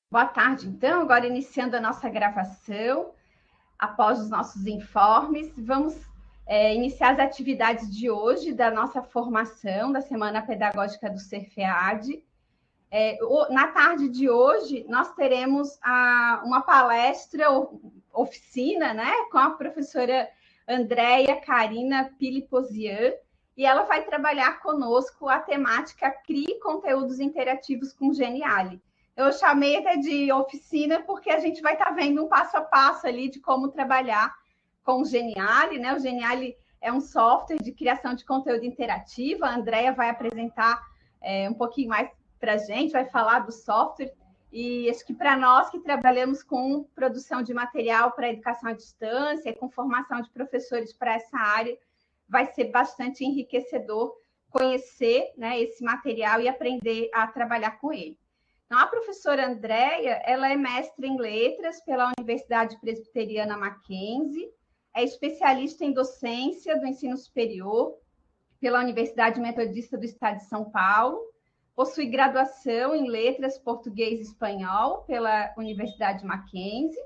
Boa tarde, então. Agora iniciando a nossa gravação, após os nossos informes, vamos iniciar as atividades de hoje da nossa formação, da Semana Pedagógica do Cefead. Na tarde de hoje, nós teremos uma palestra, oficina, né, com a professora Andréia Karina Piliposian, e ela vai trabalhar conosco a temática Crie Conteúdos Interativos com Geniali. Eu chamei até de oficina porque a gente vai estar vendo um passo a passo ali de como trabalhar com o Geniali, né? O Geniali é um software de criação de conteúdo interativo. A Andréia vai apresentar um pouquinho mais para a gente, vai falar do software. E acho que para nós que trabalhamos com produção de material para educação à distância, com formação de professores para essa área, vai ser bastante enriquecedor conhecer, né, esse material e aprender a trabalhar com ele. Então, a professora Andréia, ela é mestre em letras pela Universidade Presbiteriana Mackenzie, é especialista em docência do ensino superior pela Universidade Metodista do Estado de São Paulo, possui graduação em letras português e espanhol pela Universidade Mackenzie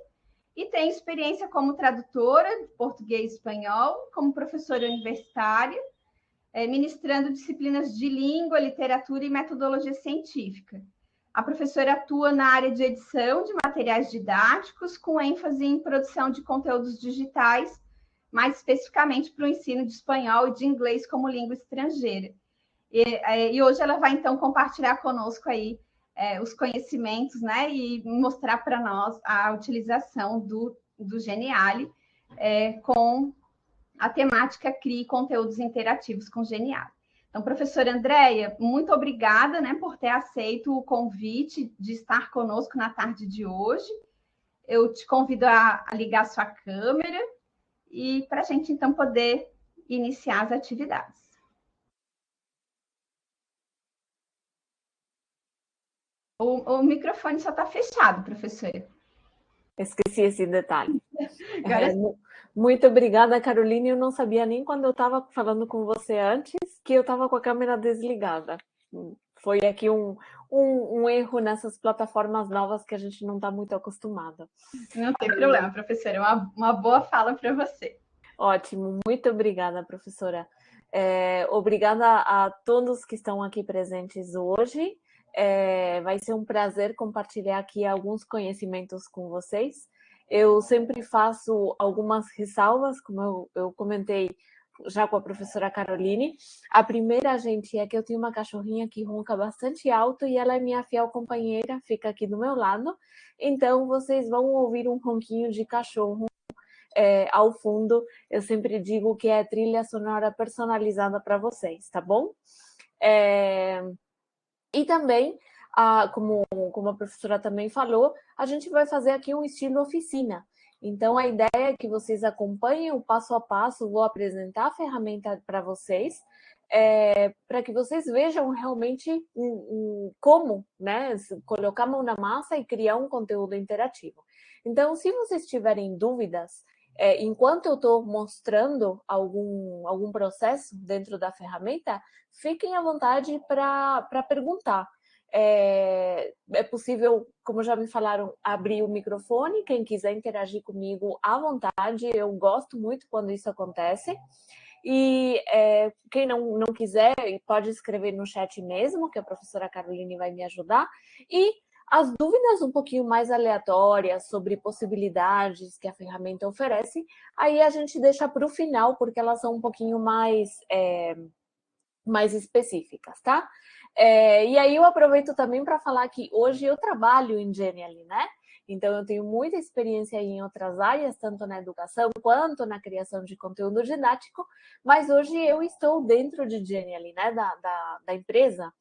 e tem experiência como tradutora de português e espanhol, como professora universitária, ministrando disciplinas de língua, literatura e metodologia científica. A professora atua na área de edição de materiais didáticos, com ênfase em produção de conteúdos digitais, mais especificamente para o ensino de espanhol e de inglês como língua estrangeira. E hoje ela vai, então, compartilhar conosco aí os conhecimentos, né, e mostrar para nós a utilização do Geniali com a temática Crie Conteúdos Interativos com Geniali. Então, professora Andréia, muito obrigada, né, por ter aceito o convite de estar conosco na tarde de hoje. Eu te convido a ligar sua câmera e para a gente, então, poder iniciar as atividades. O microfone só está fechado, professora. Esqueci esse detalhe. Agora... Muito obrigada, Caroline. Eu não sabia nem quando eu estava falando com você antes que eu estava com a câmera desligada. Foi aqui um erro nessas plataformas novas que a gente não está muito acostumada. Não tem problema, professora. É uma boa fala para você. Ótimo. Muito obrigada, professora. Obrigada a todos que estão aqui presentes hoje. Vai ser um prazer compartilhar aqui alguns conhecimentos com vocês. Eu sempre faço algumas ressalvas, como eu comentei já com a professora Caroline. A primeira, gente, é que eu tenho uma cachorrinha que ronca bastante alto e ela é minha fiel companheira, fica aqui do meu lado. Então, vocês vão ouvir um ronquinho de cachorro ao fundo. Eu sempre digo que é trilha sonora personalizada para vocês, tá bom? E também, como a professora também falou, a gente vai fazer aqui um estilo oficina. Então, a ideia é que vocês acompanhem o passo a passo, vou apresentar a ferramenta para vocês, para que vocês vejam realmente como, né, colocar a mão na massa e criar um conteúdo interativo. Então, se vocês tiverem dúvidas, enquanto eu estou mostrando algum processo dentro da ferramenta, fiquem à vontade para perguntar. É possível, como já me falaram, abrir o microfone, quem quiser interagir comigo à vontade, eu gosto muito quando isso acontece. E quem não quiser, pode escrever no chat mesmo, que a professora Caroline vai me ajudar. E as dúvidas um pouquinho mais aleatórias sobre possibilidades que a ferramenta oferece, aí a gente deixa para o final, porque elas são um pouquinho mais específicas, tá? E aí eu aproveito também para falar que hoje eu trabalho em Geniali, né? Então eu tenho muita experiência em outras áreas, tanto na educação quanto na criação de conteúdo didático, mas hoje eu estou dentro de Geniali, né? Da empresa.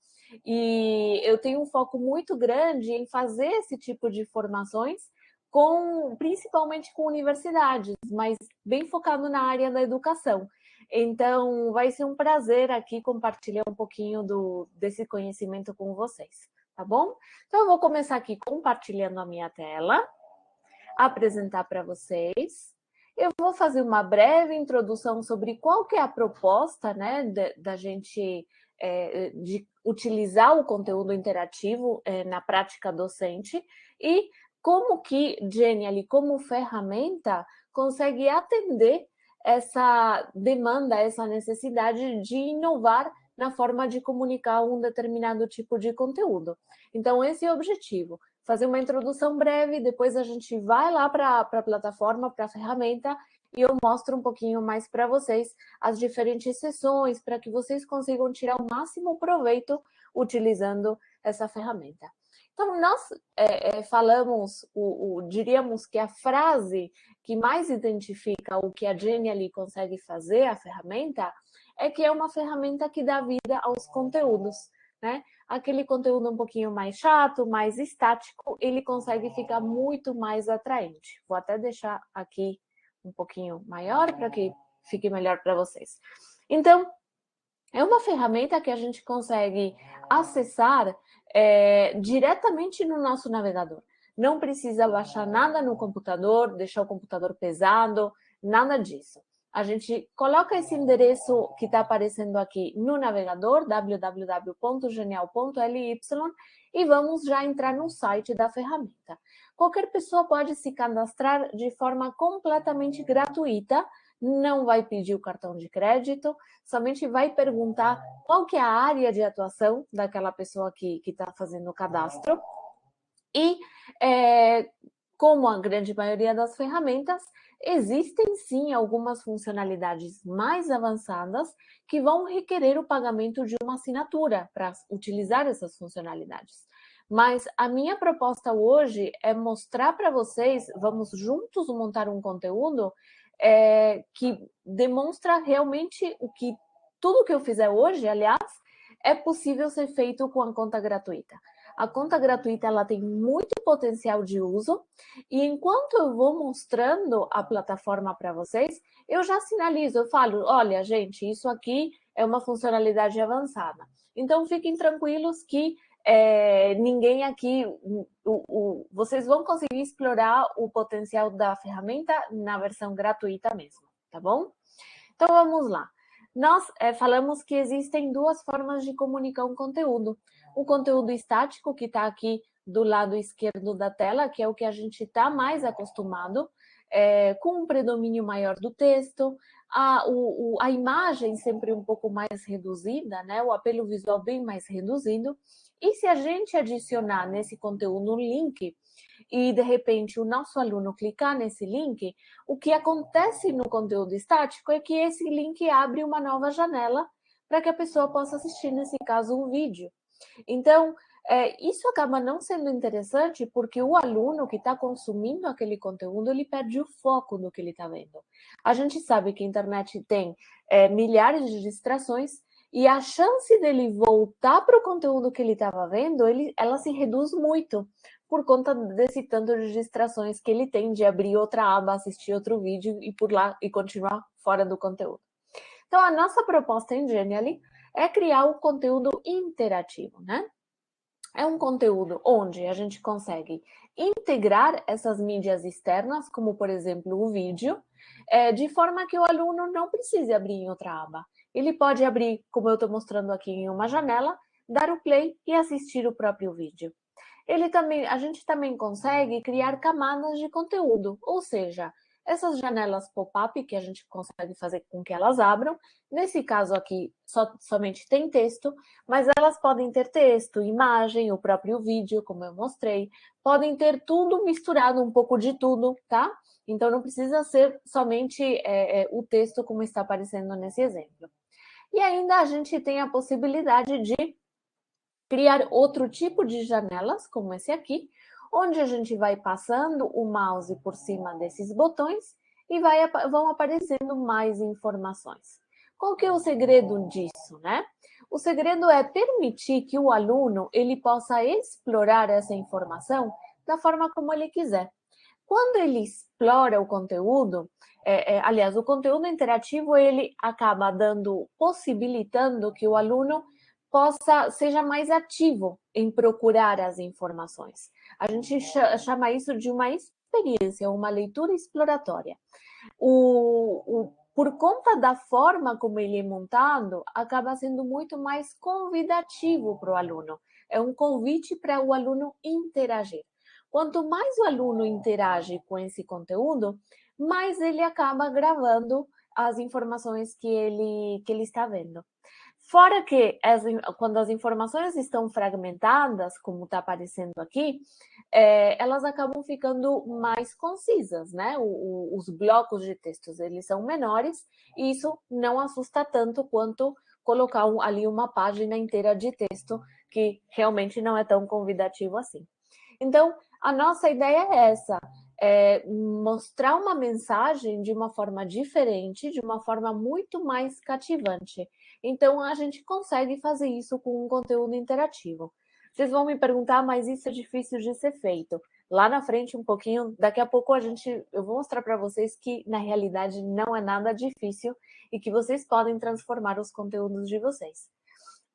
E eu tenho um foco muito grande em fazer esse tipo de formações, principalmente com universidades, mas bem focado na área da educação. Então, vai ser um prazer aqui compartilhar um pouquinho desse conhecimento com vocês, tá bom? Então, eu vou começar aqui compartilhando a minha tela, apresentar para vocês. Eu vou fazer uma breve introdução sobre qual que é a proposta, né, da gente de utilizar o conteúdo interativo na prática docente e como que Genially, como ferramenta, consegue atender essa demanda, essa necessidade de inovar na forma de comunicar um determinado tipo de conteúdo. Então, esse é o objetivo. Fazer uma introdução breve, depois a gente vai lá para a plataforma, para a ferramenta, e eu mostro um pouquinho mais para vocês as diferentes sessões, para que vocês consigam tirar o máximo proveito utilizando essa ferramenta. Então, nós falamos, diríamos que a frase que mais identifica o que a Genially consegue fazer, a ferramenta, é que é uma ferramenta que dá vida aos conteúdos, né? Aquele conteúdo um pouquinho mais chato, mais estático, ele consegue ficar muito mais atraente. Vou até deixar aqui um pouquinho maior para que fique melhor para vocês. Então, é uma ferramenta que a gente consegue acessar diretamente no nosso navegador. Não precisa baixar nada no computador, deixar o computador pesado, nada disso. A gente coloca esse endereço que está aparecendo aqui no navegador, www.genial.ly, e vamos já entrar no site da ferramenta. Qualquer pessoa pode se cadastrar de forma completamente gratuita, não vai pedir o cartão de crédito, somente vai perguntar qual que é a área de atuação daquela pessoa que está fazendo o cadastro. E, como a grande maioria das ferramentas, existem sim algumas funcionalidades mais avançadas que vão requerer o pagamento de uma assinatura para utilizar essas funcionalidades. Mas a minha proposta hoje é mostrar para vocês, vamos juntos montar um conteúdo que demonstra realmente tudo que eu fizer hoje, aliás, é possível ser feito com a conta gratuita. A conta gratuita ela tem muito potencial de uso e enquanto eu vou mostrando a plataforma para vocês, eu já sinalizo, eu falo, olha, gente, isso aqui é uma funcionalidade avançada. Então, fiquem tranquilos que ninguém aqui, vocês vão conseguir explorar o potencial da ferramenta na versão gratuita mesmo, tá bom? Então, vamos lá. Nós falamos que existem duas formas de comunicar um conteúdo. O conteúdo estático, que está aqui do lado esquerdo da tela, que é o que a gente está mais acostumado, com um predomínio maior do texto, a imagem sempre um pouco mais reduzida, né? O apelo visual bem mais reduzido. E se a gente adicionar nesse conteúdo um link e, de repente, o nosso aluno clicar nesse link, o que acontece no conteúdo estático é que esse link abre uma nova janela para que a pessoa possa assistir, nesse caso, um vídeo. Então, isso acaba não sendo interessante porque o aluno que está consumindo aquele conteúdo, ele perde o foco do que ele está vendo. A gente sabe que a internet tem milhares de distrações e a chance dele voltar para o conteúdo que ele estava vendo, ela se reduz muito por conta desse tanto de distrações que ele tem de abrir outra aba, assistir outro vídeo e por lá e continuar fora do conteúdo. Então, a nossa proposta em Genially é criar o conteúdo interativo, né? É um conteúdo onde a gente consegue integrar essas mídias externas, como, por exemplo, o vídeo, de forma que o aluno não precise abrir em outra aba. Ele pode abrir, como eu estou mostrando aqui, em uma janela, dar o play e assistir o próprio vídeo. A gente também consegue criar camadas de conteúdo, ou seja, essas janelas pop-up que a gente consegue fazer com que elas abram, nesse caso aqui somente tem texto, mas elas podem ter texto, imagem, o próprio vídeo, como eu mostrei, podem ter tudo misturado, um pouco de tudo, tá? Então não precisa ser somente o texto como está aparecendo nesse exemplo. E ainda a gente tem a possibilidade de criar outro tipo de janelas, como esse aqui, onde a gente vai passando o mouse por cima desses botões e vão aparecendo mais informações. Qual que é o segredo disso, né? O segredo é permitir que o aluno ele possa explorar essa informação da forma como ele quiser. Quando ele explora o conteúdo, aliás, o conteúdo interativo ele acaba possibilitando que o aluno seja mais ativo em procurar as informações. A gente chama isso de uma experiência, uma leitura exploratória. por conta da forma como ele é montado, acaba sendo muito mais convidativo para o aluno. É um convite para o aluno interagir. Quanto mais o aluno interage com esse conteúdo, mais ele acaba gravando as informações que ele está vendo. Fora que quando as informações estão fragmentadas, como está aparecendo aqui, elas acabam ficando mais concisas, né? Os blocos de textos, eles são menores e isso não assusta tanto quanto colocar ali uma página inteira de texto, que realmente não é tão convidativo assim. Então, a nossa ideia é essa, mostrar uma mensagem de uma forma diferente, de uma forma muito mais cativante. Então, a gente consegue fazer isso com um conteúdo interativo. Vocês vão me perguntar, mas isso é difícil de ser feito. Lá na frente, um pouquinho, daqui a pouco eu vou mostrar para vocês que, na realidade, não é nada difícil e que vocês podem transformar os conteúdos de vocês.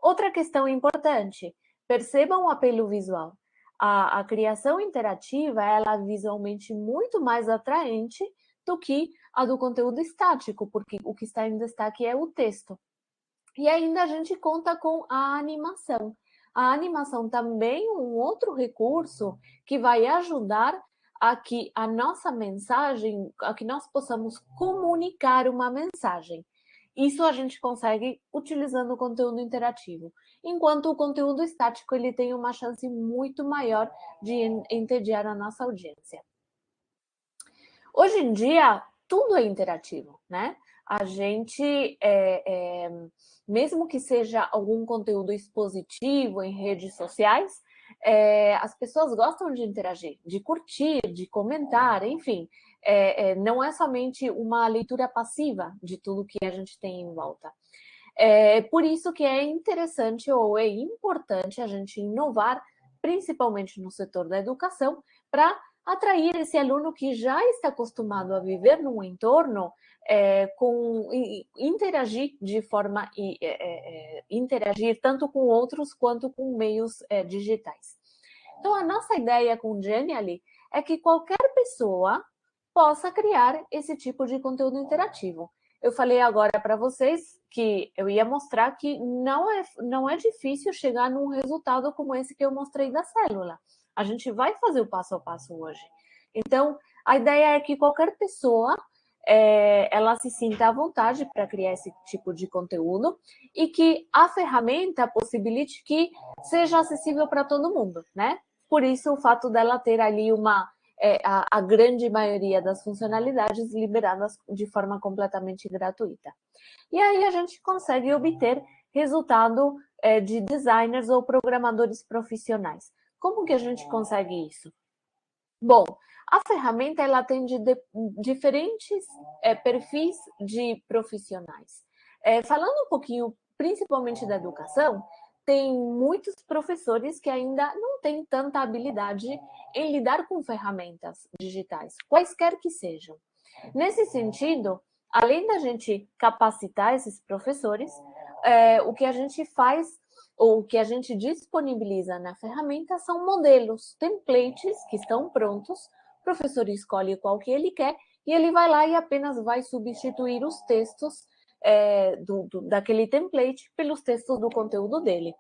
Outra questão importante, percebam o apelo visual. A criação interativa, ela é visualmente muito mais atraente do que a do conteúdo estático, porque o que está em destaque é o texto. E ainda a gente conta com a animação. A animação também é um outro recurso que vai ajudar a que a nossa mensagem, a que nós possamos comunicar uma mensagem. Isso a gente consegue utilizando o conteúdo interativo, enquanto o conteúdo estático ele tem uma chance muito maior de entediar a nossa audiência. Hoje em dia, tudo é interativo, né? A gente, mesmo que seja algum conteúdo expositivo em redes sociais, as pessoas gostam de interagir, de curtir, de comentar, enfim. Não é somente uma leitura passiva de tudo que a gente tem em volta. Por isso que é interessante ou é importante a gente inovar, principalmente no setor da educação, para atrair esse aluno que já está acostumado a viver num entorno interagir de forma interagir tanto com outros quanto com meios digitais. Então, a nossa ideia com o Genially é que qualquer pessoa possa criar esse tipo de conteúdo interativo. Eu falei agora para vocês que eu ia mostrar que não é difícil chegar num resultado como esse que eu mostrei da célula. A gente vai fazer o passo a passo hoje. Então, a ideia é que qualquer pessoa ela se sinta à vontade para criar esse tipo de conteúdo e que a ferramenta possibilite que seja acessível para todo mundo, né? Por isso, o fato dela ter ali a grande maioria das funcionalidades liberadas de forma completamente gratuita. E aí a gente consegue obter resultado de designers ou programadores profissionais. Como que a gente consegue isso? Bom, a ferramenta ela atende diferentes perfis de profissionais. Falando um pouquinho, principalmente da educação, tem muitos professores que ainda não têm tanta habilidade em lidar com ferramentas digitais, quaisquer que sejam. Nesse sentido, além da gente capacitar esses professores, o que a gente faz ou o que a gente disponibiliza na ferramenta são modelos, templates que estão prontos, o professor escolhe qual que ele quer e ele vai lá e apenas vai substituir os textos daquele template pelos textos do conteúdo dele.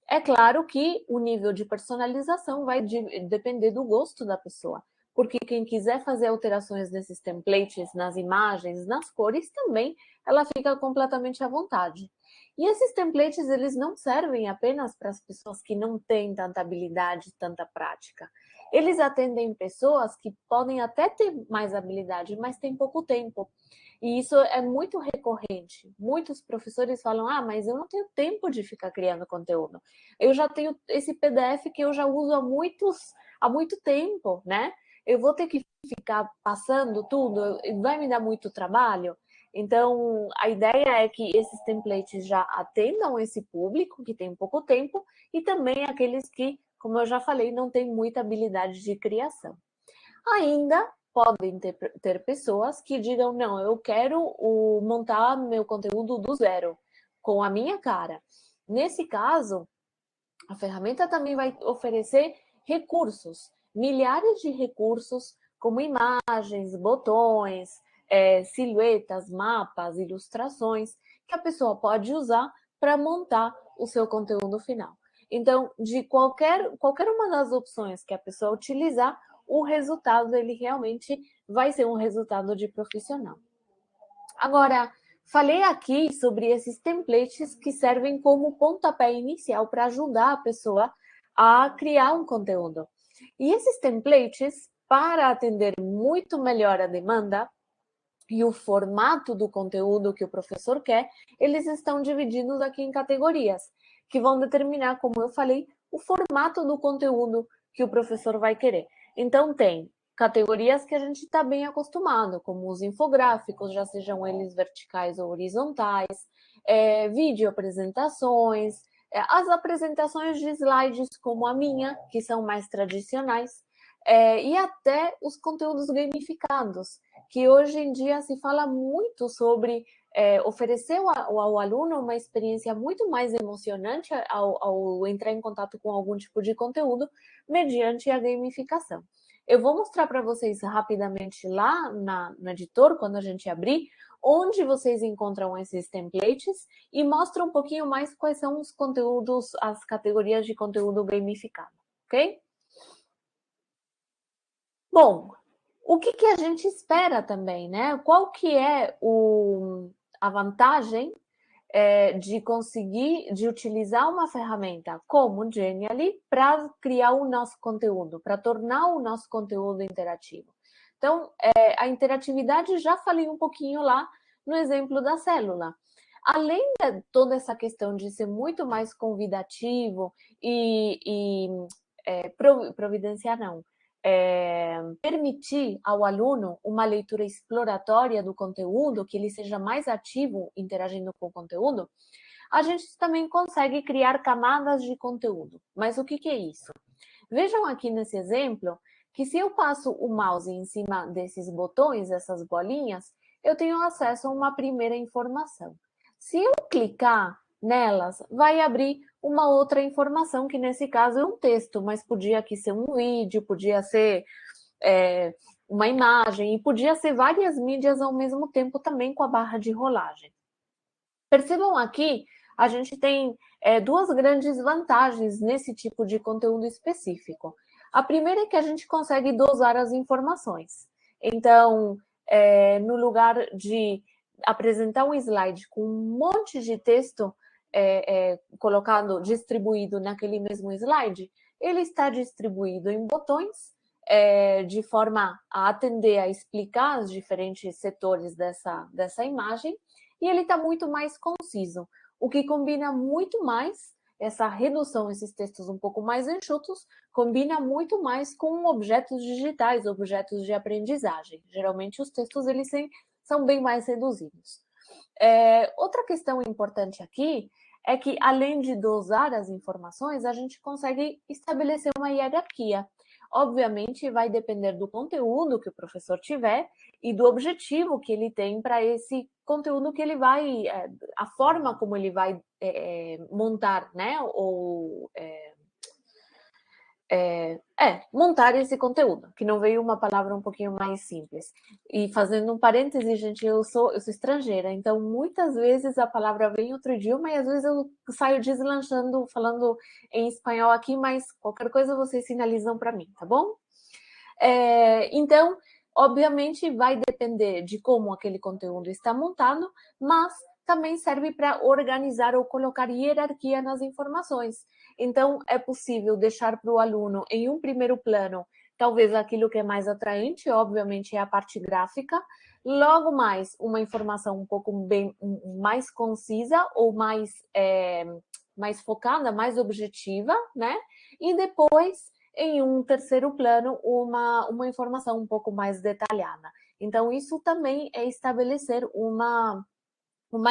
É claro que o nível de personalização vai depender do gosto da pessoa, porque quem quiser fazer alterações nesses templates, nas imagens, nas cores, também ela fica completamente à vontade. E esses templates, eles não servem apenas para as pessoas que não têm tanta habilidade, tanta prática. Eles atendem pessoas que podem até ter mais habilidade, mas têm pouco tempo. E isso é muito recorrente. Muitos professores falam, mas eu não tenho tempo de ficar criando conteúdo. Eu já tenho esse PDF que eu já uso há muito tempo, né? Eu vou ter que ficar passando tudo, vai me dar muito trabalho. Então, a ideia é que esses templates já atendam esse público que tem pouco tempo e também aqueles que, como eu já falei, não têm muita habilidade de criação. Ainda podem ter pessoas que digam, não, eu quero montar meu conteúdo do zero, com a minha cara. Nesse caso, a ferramenta também vai oferecer recursos, milhares de recursos, como imagens, botões, silhuetas, mapas, ilustrações, que a pessoa pode usar para montar o seu conteúdo final. Então, de qualquer uma das opções que a pessoa utilizar, o resultado ele realmente vai ser um resultado de profissional. Agora, falei aqui sobre esses templates que servem como pontapé inicial para ajudar a pessoa a criar um conteúdo. E esses templates, para atender muito melhor a demanda e o formato do conteúdo que o professor quer, eles estão divididos aqui em categorias, que vão determinar, como eu falei, o formato do conteúdo que o professor vai querer. Então, tem categorias que a gente está bem acostumado, como os infográficos, já sejam eles verticais ou horizontais, vídeo apresentações, as apresentações de slides como a minha, que são mais tradicionais, e até os conteúdos gamificados, que hoje em dia se fala muito sobre oferecer ao aluno uma experiência muito mais emocionante ao entrar em contato com algum tipo de conteúdo mediante a gamificação. Eu vou mostrar para vocês rapidamente lá no editor, quando a gente abrir, onde vocês encontram esses templates e mostro um pouquinho mais quais são os conteúdos, as categorias de conteúdo gamificado, ok? Bom, o que a gente espera também, né? Qual que é a vantagem de conseguir, de utilizar uma ferramenta como o Genially para criar o nosso conteúdo, para tornar o nosso conteúdo interativo? Então, a interatividade, já falei um pouquinho lá no exemplo da célula. Além de toda essa questão de ser muito mais convidativo e providenciar, não, permitir ao aluno uma leitura exploratória do conteúdo, que ele seja mais ativo interagindo com o conteúdo, a gente também consegue criar camadas de conteúdo. Mas o que é isso? Vejam aqui nesse exemplo que se eu passo o mouse em cima desses botões, essas bolinhas, eu tenho acesso a uma primeira informação. Se eu clicar nelas, vai abrir uma outra informação, que nesse caso é um texto, mas podia aqui ser um vídeo, podia ser uma imagem, e podia ser várias mídias ao mesmo tempo também com a barra de rolagem. Percebam aqui, a gente tem duas grandes vantagens nesse tipo de conteúdo específico. A primeira é que a gente consegue dosar as informações. Então, no lugar de apresentar um slide com um monte de texto colocado, distribuído naquele mesmo slide, ele está distribuído em botões, de forma a atender, a explicar os diferentes setores dessa imagem, e ele está muito mais conciso, o que combina muito mais, essa redução, esses textos um pouco mais enxutos, combina muito mais com objetos digitais, objetos de aprendizagem. Geralmente os textos eles são bem mais reduzidos. Outra questão importante aqui é que, além de dosar as informações, a gente consegue estabelecer uma hierarquia. Obviamente, vai depender do conteúdo que o professor tiver e do objetivo que ele tem para esse conteúdo que ele vai, a forma como ele vai montar, né? Ou montar esse conteúdo, que não veio uma palavra um pouquinho mais simples. E fazendo um parêntese, gente, eu sou estrangeira, então muitas vezes a palavra vem em outro idioma e às vezes eu saio deslanchando, falando em espanhol aqui, mas qualquer coisa vocês sinalizam para mim, tá bom? Então, obviamente vai depender de como aquele conteúdo está montado, mas também serve para organizar ou colocar hierarquia nas informações. Então, é possível deixar para o aluno, em um primeiro plano, talvez aquilo que é mais atraente, obviamente é a parte gráfica, logo mais uma informação um pouco mais concisa ou mais focada, mais objetiva, né? E depois, em um terceiro plano, uma informação um pouco mais detalhada. Então, isso também é estabelecer uma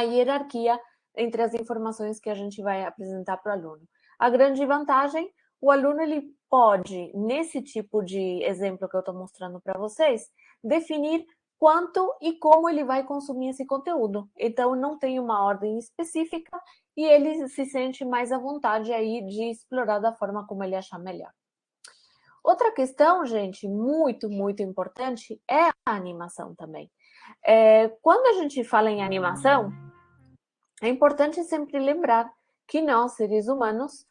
hierarquia entre as informações que a gente vai apresentar para o aluno. A grande vantagem, o aluno ele pode, nesse tipo de exemplo que eu estou mostrando para vocês, definir quanto e como ele vai consumir esse conteúdo. Então, não tem uma ordem específica e ele se sente mais à vontade aí de explorar da forma como ele achar melhor. Outra questão, gente, muito, muito importante é a animação também. Quando a gente fala em animação, é importante sempre lembrar que nós, seres humanos,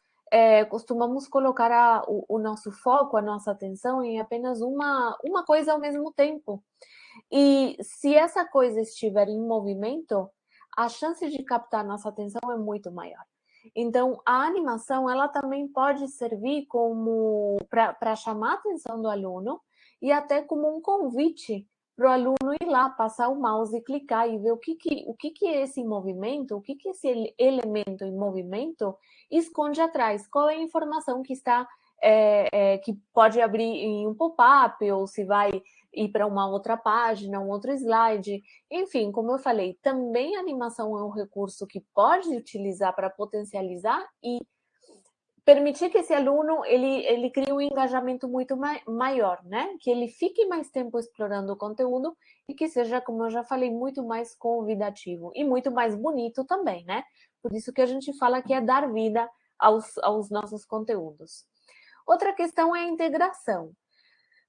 costumamos colocar o nosso foco, a nossa atenção em apenas uma coisa ao mesmo tempo. E se essa coisa estiver em movimento, a chance de captar nossa atenção é muito maior. Então, a animação, ela também pode servir como para chamar a atenção do aluno e até como um convite para o aluno ir lá, passar o mouse e clicar e ver o que é esse movimento, o que esse elemento em movimento esconde atrás, qual é a informação que está, que pode abrir em um pop-up, ou se vai ir para uma outra página, um outro slide. Enfim, como eu falei, também a animação é um recurso que pode utilizar para potencializar e permitir que esse aluno ele crie um engajamento muito maior, né? Que ele fique mais tempo explorando o conteúdo e que seja, como eu já falei, muito mais convidativo e muito mais bonito também, né? Por isso que a gente fala que é dar vida aos nossos conteúdos. Outra questão é a integração.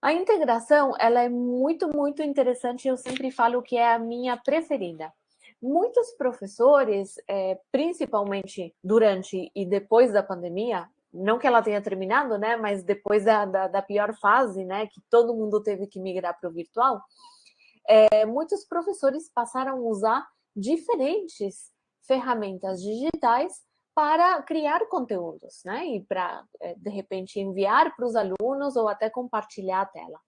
A integração, ela é muito, muito interessante. Eu sempre falo que é a minha preferida. Muitos professores, principalmente durante e depois da pandemia, não que ela tenha terminado, né, mas depois da pior fase, né, que todo mundo teve que migrar para o virtual, muitos professores passaram a usar diferentes ferramentas digitais para criar conteúdos, né? E para, de repente, enviar para os alunos ou até compartilhar a tela.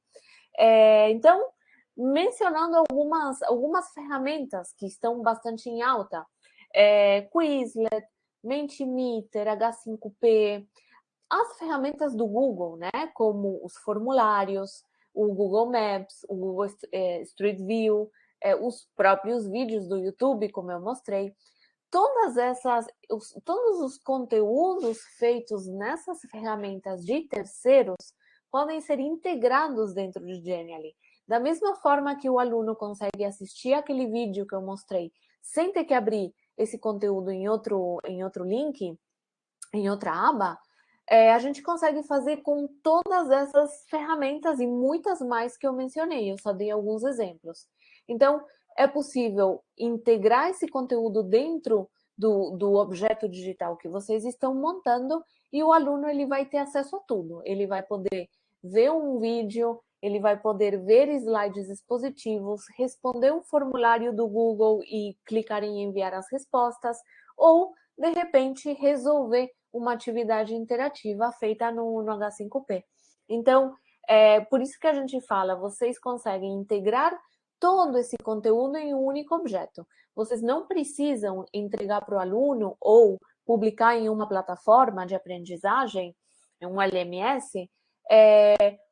Então, mencionando algumas ferramentas que estão bastante em alta, Quizlet, Mentimeter, H5P, as ferramentas do Google, né? Como os formulários, o Google Maps, o Google Street View, os próprios vídeos do YouTube, como eu mostrei. Todos os conteúdos feitos nessas ferramentas de terceiros podem ser integrados dentro do Genially. Da mesma forma que o aluno consegue assistir aquele vídeo que eu mostrei sem ter que abrir esse conteúdo em outro link, em outra aba, a gente consegue fazer com todas essas ferramentas e muitas mais que eu mencionei. Eu só dei alguns exemplos. Então, é possível integrar esse conteúdo dentro do objeto digital que vocês estão montando e o aluno ele vai ter acesso a tudo. Ele vai poder ver um vídeo, ele vai poder ver slides expositivos, responder um formulário do Google e clicar em enviar as respostas, ou, de repente, resolver uma atividade interativa feita no H5P. Então, por isso que a gente fala, vocês conseguem integrar todo esse conteúdo em um único objeto. Vocês não precisam entregar para o aluno ou publicar em uma plataforma de aprendizagem, um LMS,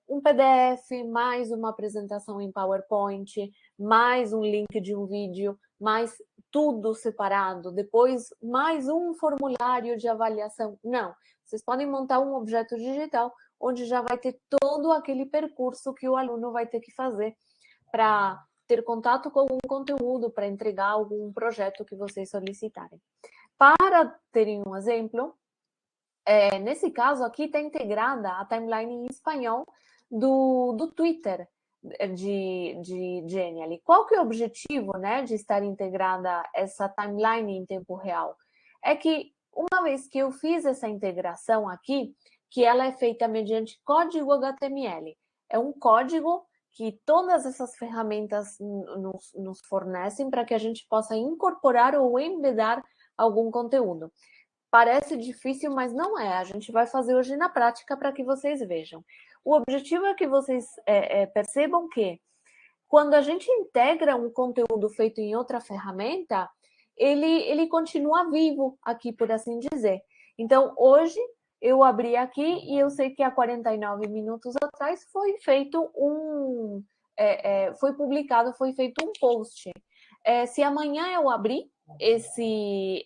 um PDF, mais uma apresentação em PowerPoint, mais um link de um vídeo, mais tudo separado, depois mais um formulário de avaliação. Não, vocês podem montar um objeto digital onde já vai ter todo aquele percurso que o aluno vai ter que fazer para ter contato com algum conteúdo, para entregar algum projeto que vocês solicitarem. Para terem um exemplo, nesse caso aqui está integrada a timeline em espanhol do Twitter de Genially. Qual que é o objetivo, né, de estar integrada essa timeline em tempo real? É que uma vez que eu fiz essa integração aqui, que ela é feita mediante código HTML. É um código que todas essas ferramentas nos fornecem para que a gente possa incorporar ou embedar algum conteúdo. Parece difícil, mas não é. A gente vai fazer hoje na prática para que vocês vejam. O objetivo é que vocês percebam que quando a gente integra um conteúdo feito em outra ferramenta, ele continua vivo aqui, por assim dizer. Então, hoje, eu abri aqui e eu sei que há 49 minutos atrás foi feito foi publicado, foi feito um post. Se amanhã eu abrir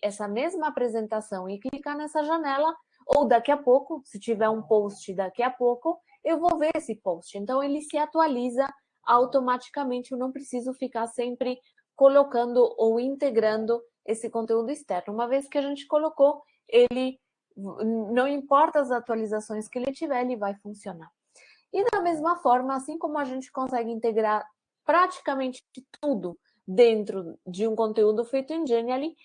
essa mesma apresentação e clicar nessa janela, ou daqui a pouco, se tiver um post daqui a pouco, eu vou ver esse post. Então, ele se atualiza automaticamente, eu não preciso ficar sempre colocando ou integrando esse conteúdo externo. Uma vez que a gente colocou, ele, não importa as atualizações que ele tiver, ele vai funcionar. E da mesma forma, assim como a gente consegue integrar praticamente tudo dentro de um conteúdo feito em Genially.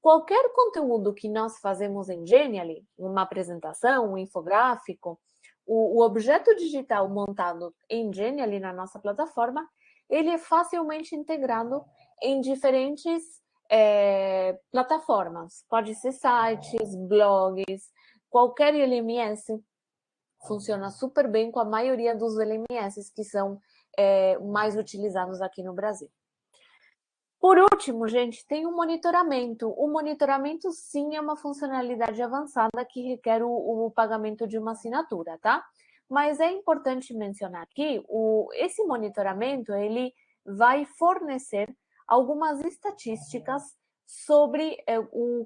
Qualquer conteúdo que nós fazemos em Genially, uma apresentação, um infográfico, o objeto digital montado em Genially na nossa plataforma, ele é facilmente integrado em diferentes plataformas. Pode ser sites, blogs, qualquer LMS funciona super bem com a maioria dos LMS que são mais utilizados aqui no Brasil. Por último, gente, tem o monitoramento. O monitoramento, sim, é uma funcionalidade avançada que requer o pagamento de uma assinatura, tá? Mas é importante mencionar aqui, esse monitoramento, ele vai fornecer algumas estatísticas sobre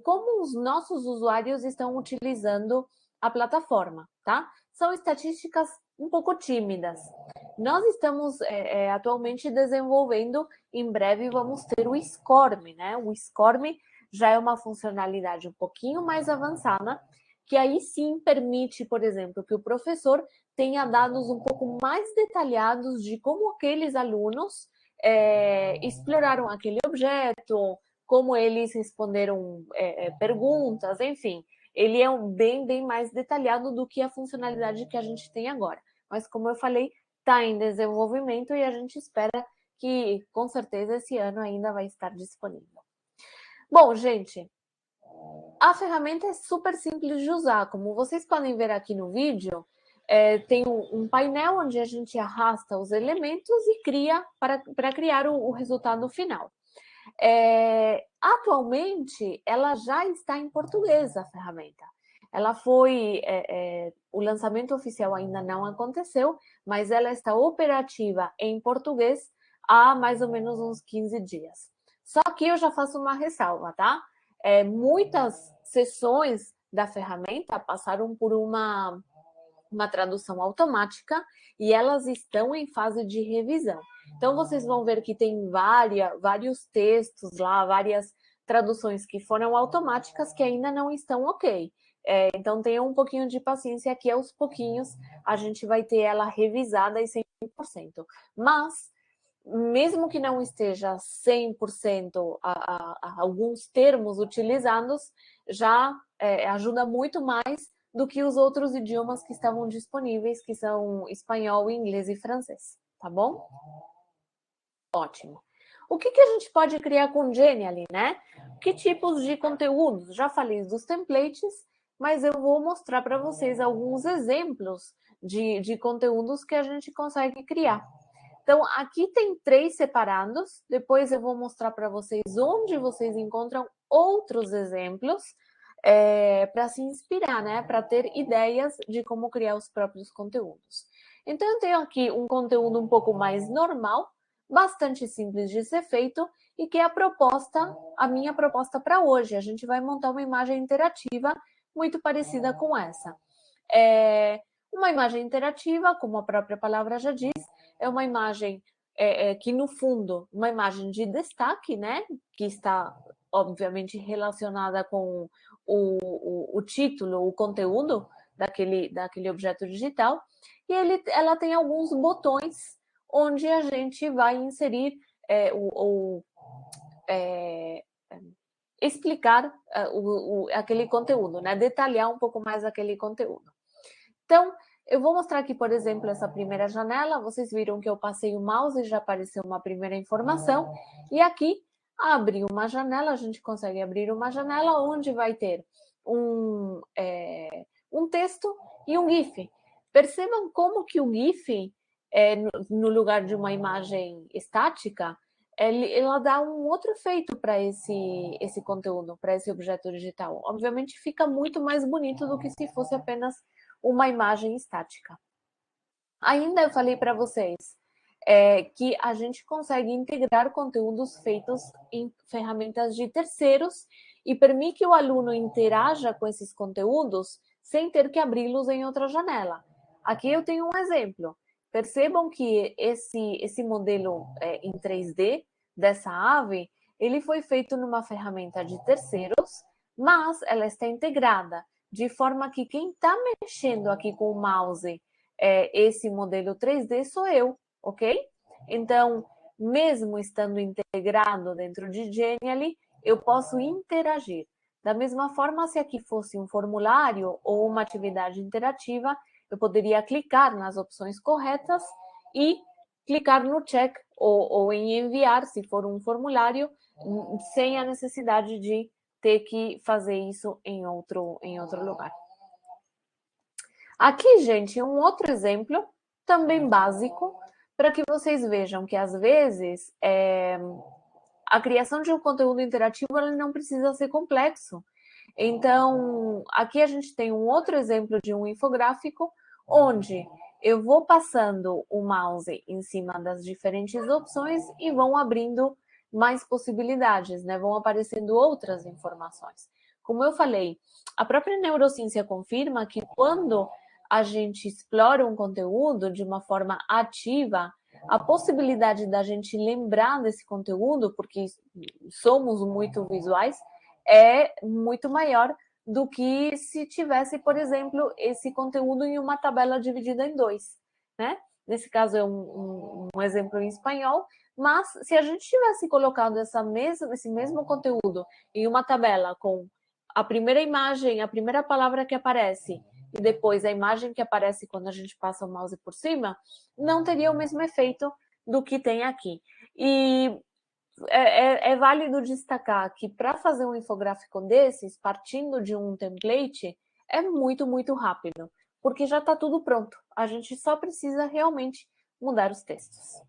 como os nossos usuários estão utilizando a plataforma, tá? São estatísticas um pouco tímidas. Nós estamos atualmente desenvolvendo, em breve vamos ter o SCORM, né? O SCORM já é uma funcionalidade um pouquinho mais avançada, que aí sim permite, por exemplo, que o professor tenha dados um pouco mais detalhados de como aqueles alunos exploraram aquele objeto, como eles responderam perguntas, enfim. Ele é bem mais detalhado do que a funcionalidade que a gente tem agora. Mas, como eu falei, está em desenvolvimento e a gente espera que, com certeza, esse ano ainda vai estar disponível. Bom, gente, a ferramenta é super simples de usar. Como vocês podem ver aqui no vídeo, tem um painel onde a gente arrasta os elementos e cria para criar o resultado final. Atualmente, ela já está em português, a ferramenta. Ela foi... o lançamento oficial ainda não aconteceu, mas ela está operativa em português há mais ou menos uns 15 dias. Só que eu já faço uma ressalva, tá? Muitas seções da ferramenta passaram por uma tradução automática e elas estão em fase de revisão. Então, vocês vão ver que tem vários textos lá, várias traduções que foram automáticas que ainda não estão ok. Então, tenham um pouquinho de paciência que aos pouquinhos a gente vai ter ela revisada e 100%. Mas, mesmo que não esteja 100% alguns termos utilizados, já ajuda muito mais do que os outros idiomas que estavam disponíveis, que são espanhol, inglês e francês, tá bom? Ótimo. O que a gente pode criar com Genially, né? Que tipos de conteúdos? Já falei dos templates, mas eu vou mostrar para vocês alguns exemplos de conteúdos que a gente consegue criar. Então, aqui tem 3 separados, depois eu vou mostrar para vocês onde vocês encontram outros exemplos para se inspirar, né? Para ter ideias de como criar os próprios conteúdos. Então, eu tenho aqui um conteúdo um pouco mais normal, bastante simples de ser feito e que é a minha proposta para hoje. A gente vai montar uma imagem interativa muito parecida com essa. Uma imagem interativa, como a própria palavra já diz, é uma imagem que, no fundo, uma imagem de destaque, né? Que está, obviamente, relacionada com o título, o conteúdo daquele objeto digital. E ela tem alguns botões onde a gente vai inserir explicar aquele conteúdo, né? Detalhar um pouco mais aquele conteúdo. Então, eu vou mostrar aqui, por exemplo, essa primeira janela. Vocês viram que eu passei o mouse e já apareceu uma primeira informação. E aqui, abri uma janela, a gente consegue abrir uma janela onde vai ter um texto e um GIF. Percebam como que o GIF, no lugar de uma imagem estática, ela dá um outro efeito para esse conteúdo, para esse objeto digital. Obviamente, fica muito mais bonito do que se fosse apenas uma imagem estática. Ainda eu falei para vocês que a gente consegue integrar conteúdos feitos em ferramentas de terceiros e permite que o aluno interaja com esses conteúdos sem ter que abri-los em outra janela. Aqui eu tenho um exemplo. Percebam que esse modelo em 3D dessa ave, ele foi feito numa ferramenta de terceiros, mas ela está integrada, de forma que quem está mexendo aqui com o mouse esse modelo 3D sou eu, ok? Então, mesmo estando integrado dentro de Genially, eu posso interagir. Da mesma forma, se aqui fosse um formulário ou uma atividade interativa, eu poderia clicar nas opções corretas e clicar no check ou em enviar, se for um formulário, sem a necessidade de ter que fazer isso em outro lugar. Aqui, gente, um outro exemplo, também básico, para que vocês vejam que, às vezes, a criação de um conteúdo interativo ele não precisa ser complexo. Então, aqui a gente tem um outro exemplo de um infográfico, onde eu vou passando o mouse em cima das diferentes opções e vão abrindo mais possibilidades, né? Vão aparecendo outras informações. Como eu falei, a própria neurociência confirma que quando a gente explora um conteúdo de uma forma ativa, a possibilidade da gente lembrar desse conteúdo, porque somos muito visuais, é muito maior do que se tivesse, por exemplo, esse conteúdo em uma tabela dividida em dois, né? Nesse caso é um exemplo em espanhol, mas se a gente tivesse colocado esse mesmo conteúdo em uma tabela com a primeira imagem, a primeira palavra que aparece e depois a imagem que aparece quando a gente passa o mouse por cima, não teria o mesmo efeito do que tem aqui. E é válido destacar que para fazer um infográfico desses, partindo de um template, é muito, muito rápido, porque já está tudo pronto. A gente só precisa realmente mudar os textos.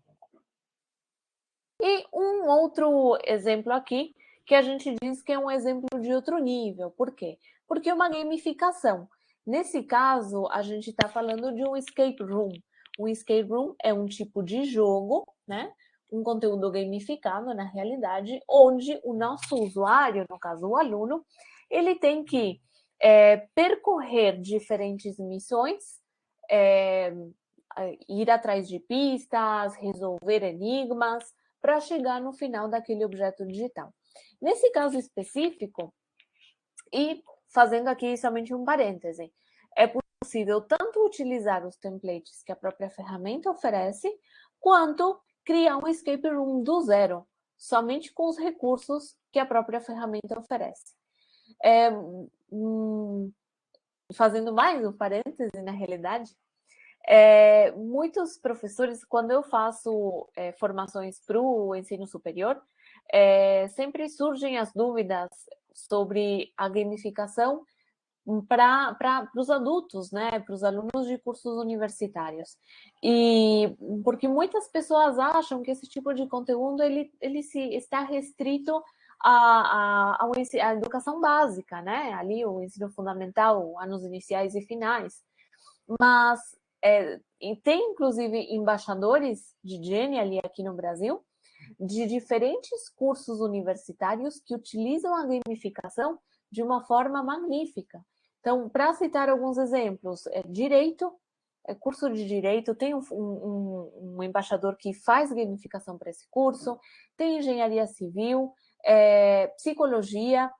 E um outro exemplo aqui, que a gente diz que é um exemplo de outro nível. Por quê? Porque é uma gamificação. Nesse caso, a gente está falando de um escape room. Um escape room é um tipo de jogo, né? Um conteúdo gamificado, na realidade, onde o nosso usuário, no caso o aluno, ele tem que percorrer diferentes missões, ir atrás de pistas, resolver enigmas, para chegar no final daquele objeto digital. Nesse caso específico, e fazendo aqui somente um parêntese, é possível tanto utilizar os templates que a própria ferramenta oferece, quanto criar um escape room do zero, somente com os recursos que a própria ferramenta oferece. Fazendo mais um parêntese, na realidade, muitos professores, quando eu faço formações para o ensino superior, sempre surgem as dúvidas sobre a gamificação para os adultos, né, para os alunos de cursos universitários. E porque muitas pessoas acham que esse tipo de conteúdo ele está restrito à educação básica, né, ali o ensino fundamental, anos iniciais e finais. Mas e tem, inclusive, embaixadores de Genially aqui no Brasil, de diferentes cursos universitários que utilizam a gamificação de uma forma magnífica. Então, para citar alguns exemplos, direito, curso de direito, tem um embaixador que faz gamificação para esse curso, tem engenharia civil, psicologia.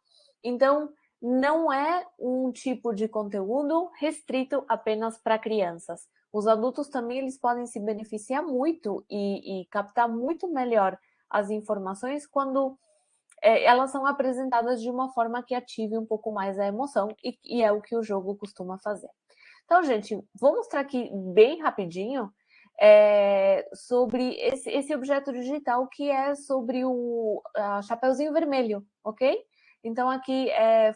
Então, não é um tipo de conteúdo restrito apenas para crianças. Os adultos também eles podem se beneficiar muito e captar muito melhor as informações quando elas são apresentadas de uma forma que ative um pouco mais a emoção e é o que o jogo costuma fazer. Então, gente, vou mostrar aqui bem rapidinho sobre esse objeto digital que é sobre o Chapeuzinho Vermelho, ok? Então, aqui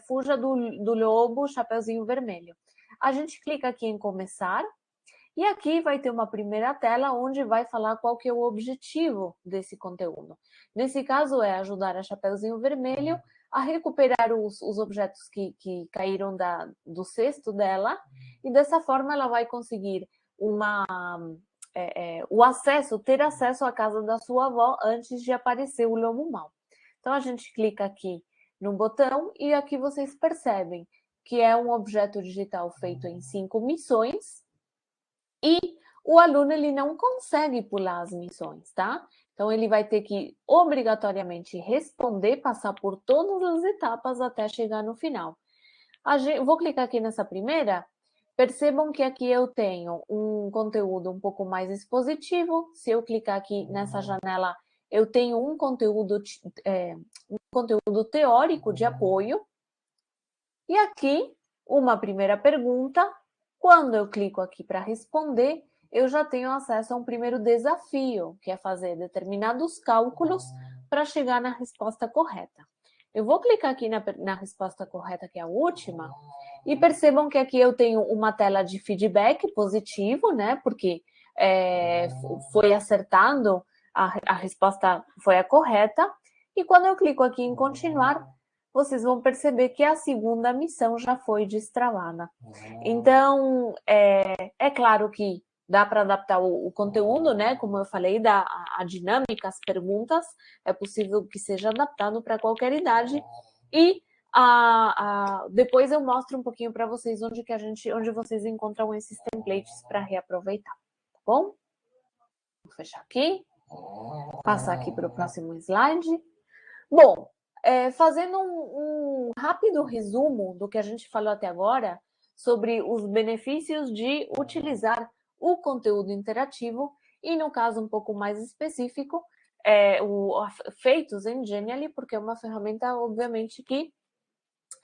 fuja do lobo, Chapeuzinho Vermelho. A gente clica aqui em começar e aqui vai ter uma primeira tela onde vai falar qual que é o objetivo desse conteúdo. Nesse caso é ajudar a Chapeuzinho Vermelho a recuperar os objetos que caíram do cesto dela e dessa forma ela vai conseguir ter acesso à casa da sua avó antes de aparecer o lobo mau. Então a gente clica aqui no botão e aqui vocês percebem que é um objeto digital feito em 5 missões e o aluno ele não consegue pular as missões, tá? Então ele vai ter que obrigatoriamente responder, passar por todas as etapas até chegar no final. Vou clicar aqui nessa primeira. Percebam que aqui eu tenho um conteúdo um pouco mais expositivo. Se eu clicar aqui nessa janela, eu tenho um conteúdo teórico de apoio. E aqui, uma primeira pergunta, quando eu clico aqui para responder, eu já tenho acesso a um primeiro desafio, que é fazer determinados cálculos para chegar na resposta correta. Eu vou clicar aqui na resposta correta, que é a última, e percebam que aqui eu tenho uma tela de feedback positivo, né? Porque foi acertando, a resposta foi a correta. E quando eu clico aqui em continuar, vocês vão perceber que a segunda missão já foi destravada. Então, é claro que dá para adaptar o conteúdo, né? Como eu falei, a dinâmica, as perguntas, é possível que seja adaptado para qualquer idade. E depois eu mostro um pouquinho para vocês onde vocês encontram esses templates para reaproveitar, tá bom? Vou fechar aqui, passar aqui para o próximo slide. Bom, fazendo um rápido resumo do que a gente falou até agora sobre os benefícios de utilizar o conteúdo interativo e, no caso um pouco mais específico, feitos em Genially, porque é uma ferramenta, obviamente, que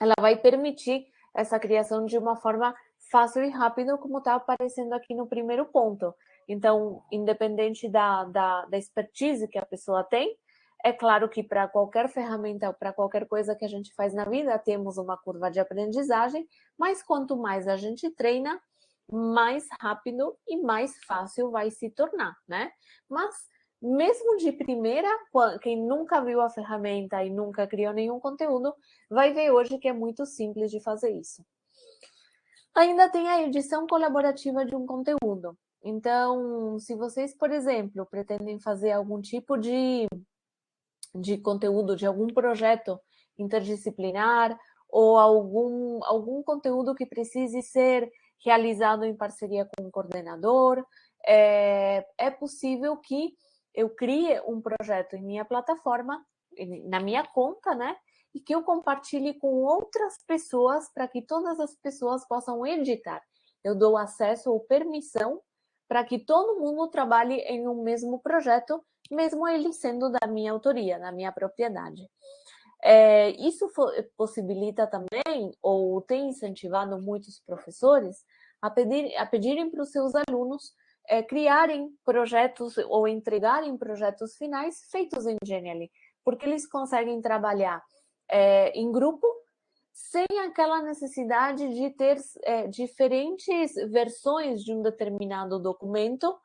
ela vai permitir essa criação de uma forma fácil e rápida, como está aparecendo aqui no primeiro ponto. Então, independente da expertise que a pessoa tem, é claro que para qualquer ferramenta ou para qualquer coisa que a gente faz na vida, temos uma curva de aprendizagem, mas quanto mais a gente treina, mais rápido e mais fácil vai se tornar, né? Mas, mesmo de primeira, quem nunca viu a ferramenta e nunca criou nenhum conteúdo, vai ver hoje que é muito simples de fazer isso. Ainda tem a edição colaborativa de um conteúdo. Então, se vocês, por exemplo, pretendem fazer algum tipo de conteúdo, de algum projeto interdisciplinar ou algum conteúdo que precise ser realizado em parceria com um coordenador, é possível que eu crie um projeto em minha plataforma, na minha conta, né? E que eu compartilhe com outras pessoas para que todas as pessoas possam editar. Eu dou acesso ou permissão para que todo mundo trabalhe em um mesmo projeto, mesmo ele sendo da minha autoria, da minha propriedade. Isso possibilita também, ou tem incentivado muitos professores a pedirem para os seus alunos criarem projetos ou entregarem projetos finais feitos em Genially, porque eles conseguem trabalhar em grupo, sem aquela necessidade de ter diferentes versões de um determinado documento,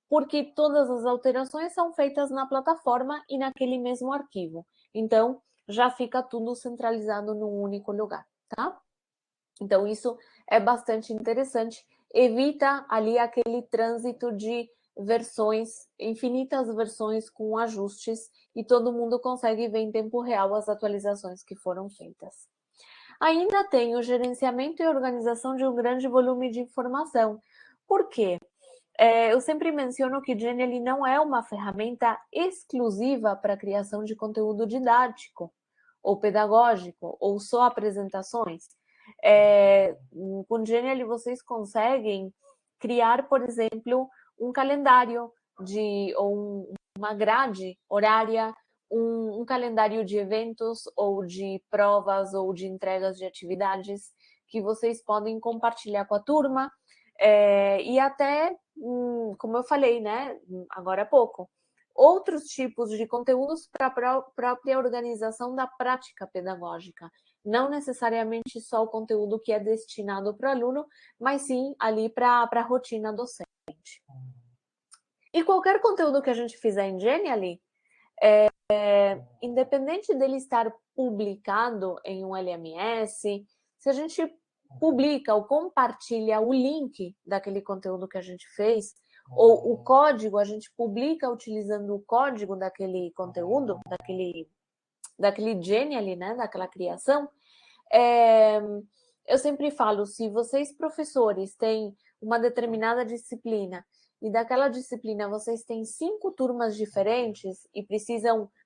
porque todas as alterações são feitas na plataforma e naquele mesmo arquivo. Então, já fica tudo centralizado num único lugar, tá? Então, isso é bastante interessante. Evita ali aquele trânsito de versões, infinitas versões com ajustes, e todo mundo consegue ver em tempo real as atualizações que foram feitas. Ainda tem o gerenciamento e organização de um grande volume de informação. Por quê? Eu sempre menciono que Genially não é uma ferramenta exclusiva para a criação de conteúdo didático ou pedagógico, ou só apresentações. Com Genially vocês conseguem criar, por exemplo, um calendário ou uma grade horária, um calendário de eventos ou de provas ou de entregas de atividades que vocês podem compartilhar com a turma, e até, como eu falei, né, agora há pouco, outros tipos de conteúdos para a própria organização da prática pedagógica. Não necessariamente só o conteúdo que é destinado para o aluno, mas sim ali para a rotina docente. E qualquer conteúdo que a gente fizer em Genially, independente dele estar publicado em um LMS, se a gente publica ou compartilha o link daquele conteúdo que a gente fez, ou o código, a gente publica utilizando o código daquele conteúdo, daquele Genially, né, daquela criação, eu sempre falo, se vocês, professores, têm uma determinada disciplina e daquela disciplina vocês têm 5 turmas diferentes e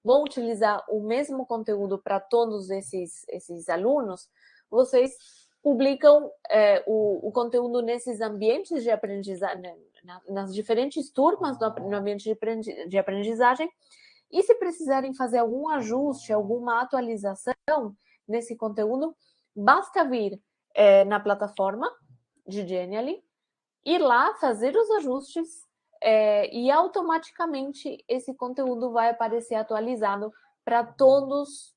vão utilizar o mesmo conteúdo para todos esses alunos, vocês publicam o conteúdo nesses ambientes de aprendizagem, nas diferentes turmas no ambiente de aprendizagem, E se precisarem fazer algum ajuste, alguma atualização nesse conteúdo, basta vir na plataforma de Genially, ir lá, fazer os ajustes e automaticamente esse conteúdo vai aparecer atualizado para todos,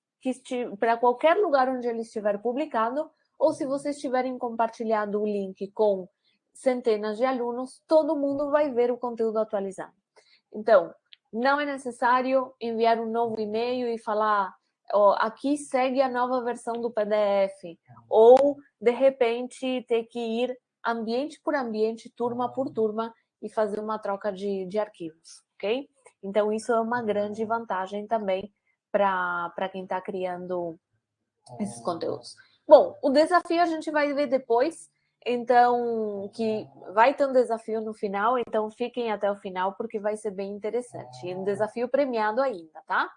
para qualquer lugar onde ele estiver publicado, ou se vocês tiverem compartilhado o link com centenas de alunos, todo mundo vai ver o conteúdo atualizado. Então, não é necessário enviar um novo e-mail e falar, aqui segue a nova versão do PDF, ou, de repente, ter que ir ambiente por ambiente, turma por turma, e fazer uma troca de arquivos, ok? Então, isso é uma grande vantagem também para quem está criando esses conteúdos. Bom, o desafio a gente vai ver depois, então, que vai ter um desafio no final, então fiquem até o final, porque vai ser bem interessante. E um desafio premiado ainda, tá?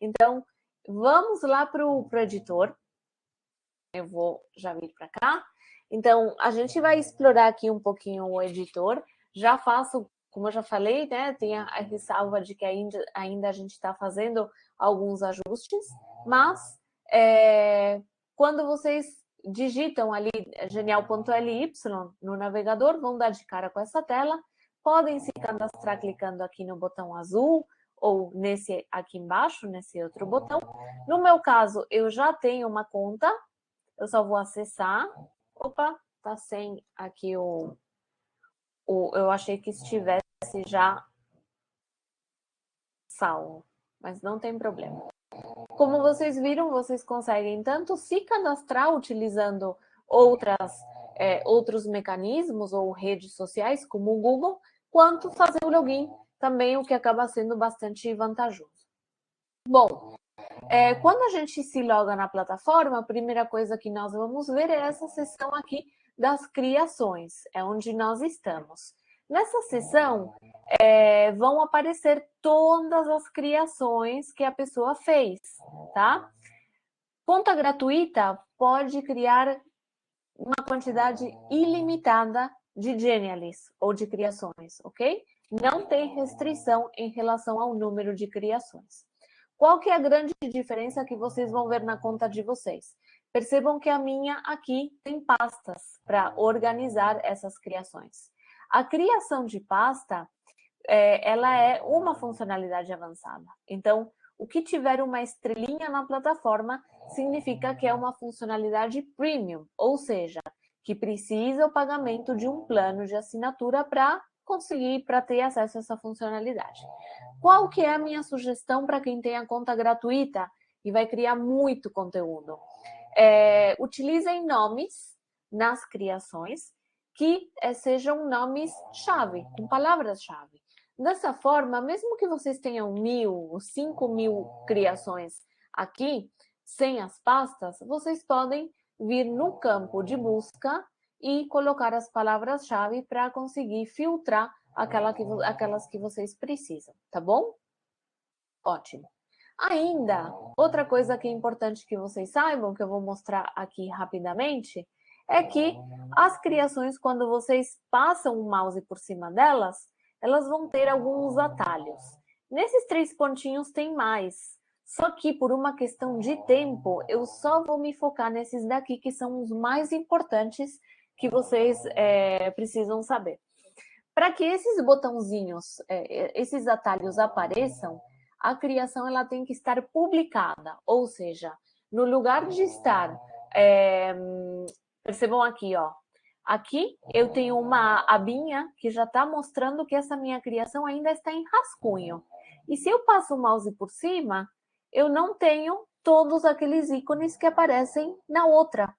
Então, vamos lá para o editor. Eu vou já vir para cá. Então, a gente vai explorar aqui um pouquinho o editor. Já faço, como eu já falei, né? Tem a ressalva de que ainda a gente está fazendo alguns ajustes, mas quando vocês digitam ali genial.ly no navegador, vão dar de cara com essa tela, podem se cadastrar clicando aqui no botão azul ou nesse aqui embaixo, nesse outro botão. No meu caso, eu já tenho uma conta, eu só vou acessar. Opa, tá sem aqui eu achei que estivesse já salvo, mas não tem problema. Como vocês viram, vocês conseguem tanto se cadastrar utilizando outros mecanismos ou redes sociais, como o Google, quanto fazer o login também, o que acaba sendo bastante vantajoso. Bom, quando a gente se loga na plataforma, a primeira coisa que nós vamos ver é essa seção aqui das criações, é onde nós estamos. Nessa seção, vão aparecer todas as criações que a pessoa fez, tá? Conta gratuita pode criar uma quantidade ilimitada de Genialys ou de criações, ok? Não tem restrição em relação ao número de criações. Qual que é a grande diferença que vocês vão ver na conta de vocês? Percebam que a minha aqui tem pastas para organizar essas criações. A criação de pasta, ela é uma funcionalidade avançada. Então, o que tiver uma estrelinha na plataforma significa que é uma funcionalidade premium, ou seja, que precisa o pagamento de um plano de assinatura para ter acesso a essa funcionalidade. Qual que é a minha sugestão para quem tem a conta gratuita e vai criar muito conteúdo? Utilizem nomes nas criações que sejam nomes-chave, com palavras-chave. Dessa forma, mesmo que vocês tenham 1.000 ou 5.000 criações aqui, sem as pastas, vocês podem vir no campo de busca e colocar as palavras-chave para conseguir filtrar aquelas que vocês precisam, tá bom? Ótimo. Ainda, outra coisa que é importante que vocês saibam, que eu vou mostrar aqui rapidamente, é que as criações, quando vocês passam o mouse por cima delas, elas vão ter alguns atalhos. Nesses 3 pontinhos tem mais, só que por uma questão de tempo, eu só vou me focar nesses daqui, que são os mais importantes que vocês precisam saber. Para que esses botãozinhos, esses atalhos apareçam, a criação ela tem que estar publicada, ou seja, no lugar de estar, percebam aqui, ó, aqui eu tenho uma abinha que já está mostrando que essa minha criação ainda está em rascunho. E se eu passo o mouse por cima, eu não tenho todos aqueles ícones que aparecem na outra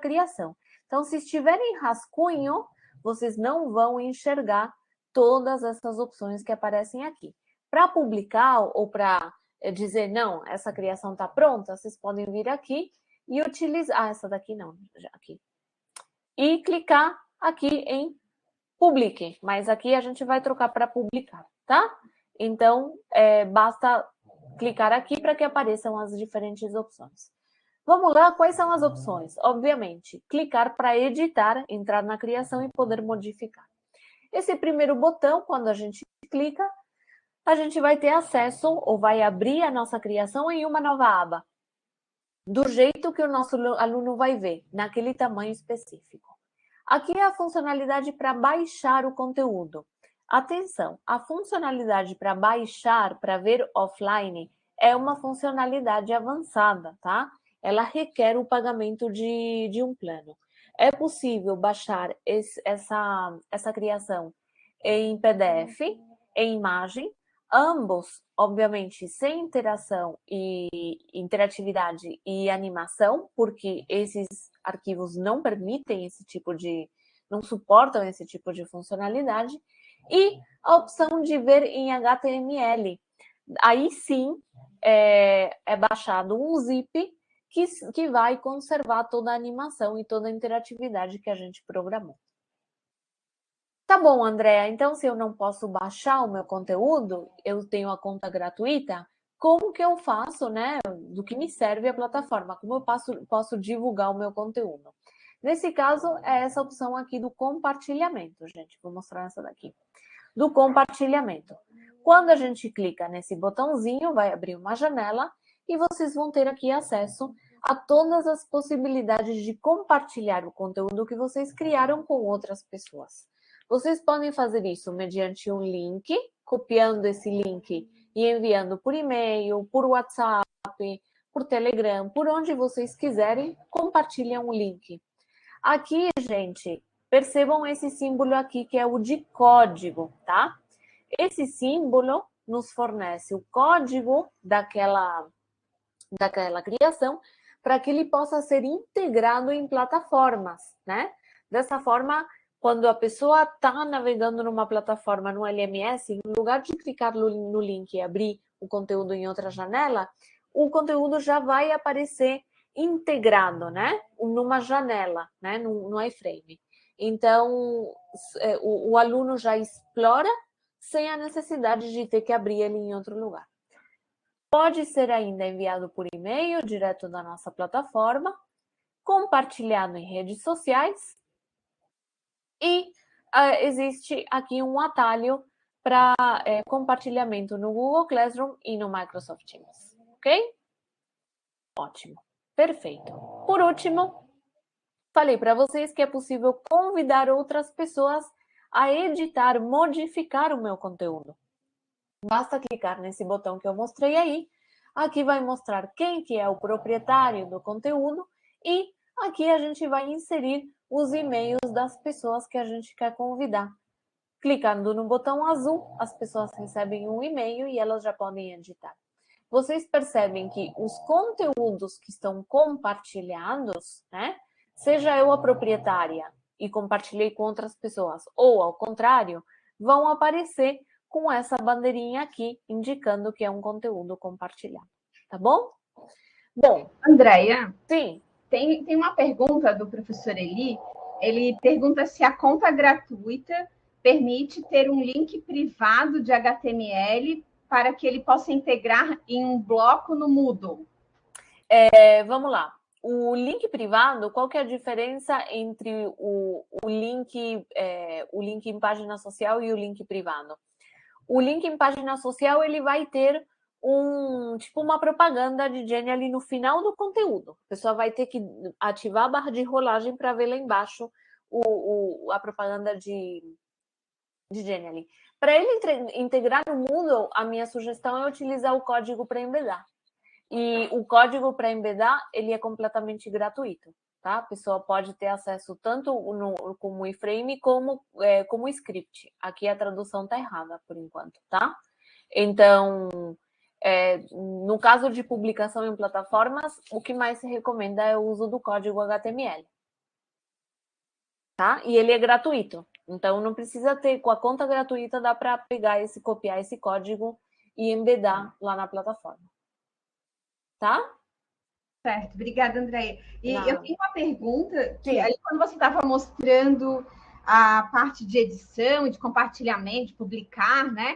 criação. Então, se estiver em rascunho, vocês não vão enxergar todas essas opções que aparecem aqui. Para publicar ou para dizer, não, essa criação está pronta, vocês podem vir aqui e utilizar... essa daqui não, já aqui. E clicar aqui em Publique, mas aqui a gente vai trocar para publicar, tá? Então, basta clicar aqui para que apareçam as diferentes opções. Vamos lá, quais são as opções? Obviamente, clicar para editar, entrar na criação e poder modificar. Esse primeiro botão, quando a gente clica, a gente vai ter acesso ou vai abrir a nossa criação em uma nova aba, do jeito que o nosso aluno vai ver, naquele tamanho específico. Aqui é a funcionalidade para baixar o conteúdo. Atenção, a funcionalidade para baixar, para ver offline, é uma funcionalidade avançada, tá? Ela requer o pagamento de um plano. É possível baixar essa criação em PDF, em imagem, ambos, obviamente, sem interação e interatividade e animação, porque esses arquivos não permitem esse tipo de, não suportam esse tipo de funcionalidade, e a opção de ver em HTML. Aí sim é baixado um zip que vai conservar toda a animação e toda a interatividade que a gente programou. Tá bom, Andréa, então se eu não posso baixar o meu conteúdo, eu tenho a conta gratuita, como que eu faço, né? Do que me serve a plataforma? Como eu posso divulgar o meu conteúdo? Nesse caso, é essa opção aqui do compartilhamento, gente. Vou mostrar essa daqui. Do compartilhamento. Quando a gente clica nesse botãozinho, vai abrir uma janela e vocês vão ter aqui acesso a todas as possibilidades de compartilhar o conteúdo que vocês criaram com outras pessoas. Vocês podem fazer isso mediante um link, copiando esse link e enviando por e-mail, por WhatsApp, por Telegram, por onde vocês quiserem, compartilham o link. Aqui, gente, percebam esse símbolo aqui, que é o de código, tá? Esse símbolo nos fornece o código daquela criação para que ele possa ser integrado em plataformas, né? Dessa forma, quando a pessoa está navegando numa plataforma no LMS, no lugar de clicar no link e abrir o conteúdo em outra janela, o conteúdo já vai aparecer integrado, né? Numa janela, né? No iframe. Então, o aluno já explora sem a necessidade de ter que abrir ele em outro lugar. Pode ser ainda enviado por e-mail, direto da nossa plataforma, compartilhado em redes sociais e existe aqui um atalho para compartilhamento no Google Classroom e no Microsoft Teams, ok? Ótimo, perfeito. Por último, falei para vocês que é possível convidar outras pessoas a editar, modificar o meu conteúdo. Basta clicar nesse botão que eu mostrei aí. Aqui vai mostrar quem que é o proprietário do conteúdo e aqui a gente vai inserir os e-mails das pessoas que a gente quer convidar. Clicando no botão azul, as pessoas recebem um e-mail e elas já podem editar. Vocês percebem que os conteúdos que estão compartilhados, né? Seja eu a proprietária e compartilhei com outras pessoas, ou ao contrário, vão aparecer com essa bandeirinha aqui, indicando que é um conteúdo compartilhado. Tá bom? Bom, Andréia, sim. Tem uma pergunta do professor Eli. Ele pergunta se a conta gratuita permite ter um link privado de HTML para que ele possa integrar em um bloco no Moodle. Vamos lá. O link privado, qual que é a diferença entre o link em página social e o link privado? O link em página social, ele vai ter uma propaganda de Genially no final do conteúdo. A pessoa vai ter que ativar a barra de rolagem para ver lá embaixo a propaganda de Genially. Para ele integrar no Moodle, a minha sugestão é utilizar o código para embedar. E o código para embedar, ele é completamente gratuito, tá? A pessoa pode ter acesso tanto como iframe como script. Aqui a tradução tá errada por enquanto, tá? Então, no caso de publicação em plataformas, o que mais se recomenda é o uso do código HTML. Tá? E ele é gratuito. Então, não precisa ter, com a conta gratuita, dá para copiar esse código e embedar lá na plataforma. Tá? Certo, obrigada, Andréia. E eu tenho uma pergunta, que aí quando você estava mostrando a parte de edição, de compartilhamento, de publicar, né?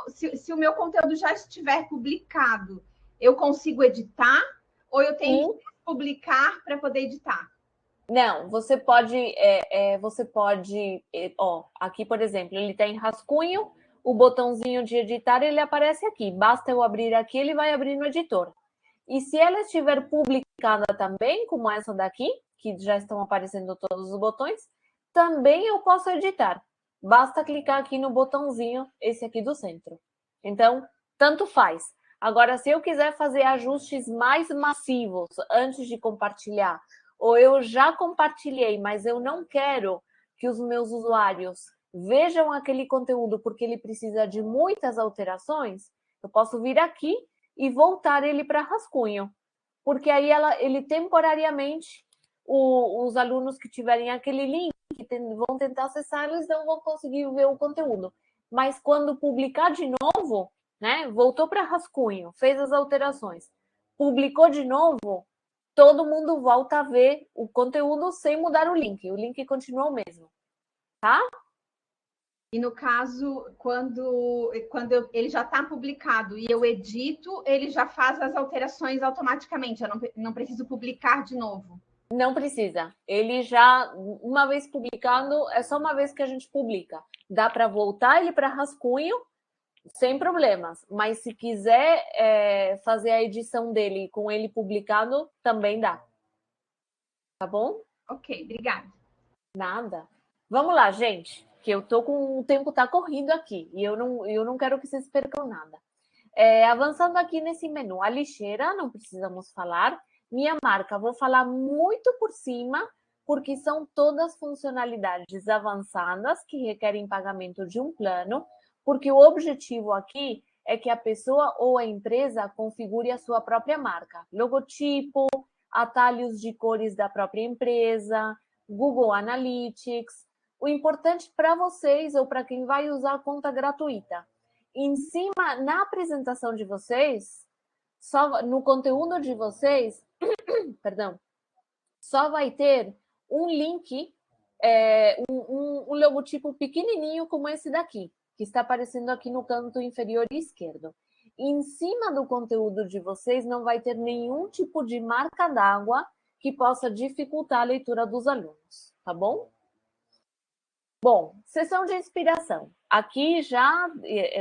Se o meu conteúdo já estiver publicado, eu consigo editar ou eu tenho que publicar para poder editar? Não, você pode, aqui, por exemplo, ele tem rascunho o botãozinho de editar, ele aparece aqui. Basta eu abrir aqui, ele vai abrir no editor. E se ela estiver publicada também, como essa daqui, que já estão aparecendo todos os botões, também eu posso editar. Basta clicar aqui no botãozinho, esse aqui do centro. Então, tanto faz. Agora, se eu quiser fazer ajustes mais massivos antes de compartilhar, ou eu já compartilhei, mas eu não quero que os meus usuários vejam aquele conteúdo porque ele precisa de muitas alterações, eu posso vir aqui e voltar ele para rascunho. Porque aí ele temporariamente, os alunos que tiverem aquele link, vão tentar acessar, eles não vão conseguir ver o conteúdo. Mas quando publicar de novo, né, voltou para rascunho, fez as alterações, publicou de novo, todo mundo volta a ver o conteúdo sem mudar o link continua o mesmo, tá? E no caso, quando ele já está publicado e eu edito, ele já faz as alterações automaticamente, eu não preciso publicar de novo. Não precisa. Ele já, uma vez publicado, é só uma vez que a gente publica. Dá para voltar ele para rascunho sem problemas. Mas se quiser fazer a edição dele com ele publicado, também dá. Tá bom? Ok, obrigada. Nada. Vamos lá, gente, que eu tô com o tempo tá correndo aqui e eu não quero que vocês percam nada. Avançando aqui nesse menu, a lixeira, não precisamos falar. Minha marca, vou falar muito por cima, porque são todas funcionalidades avançadas que requerem pagamento de um plano, porque o objetivo aqui é que a pessoa ou a empresa configure a sua própria marca. Logotipo, atalhos de cores da própria empresa, Google Analytics. O importante para vocês ou para quem vai usar a conta gratuita, em cima, na apresentação de vocês, só no conteúdo de vocês, perdão, só vai ter um link, um logotipo pequenininho como esse daqui, que está aparecendo aqui no canto inferior esquerdo. Em cima do conteúdo de vocês não vai ter nenhum tipo de marca d'água que possa dificultar a leitura dos alunos, tá bom? Bom, sessão de inspiração. Aqui já,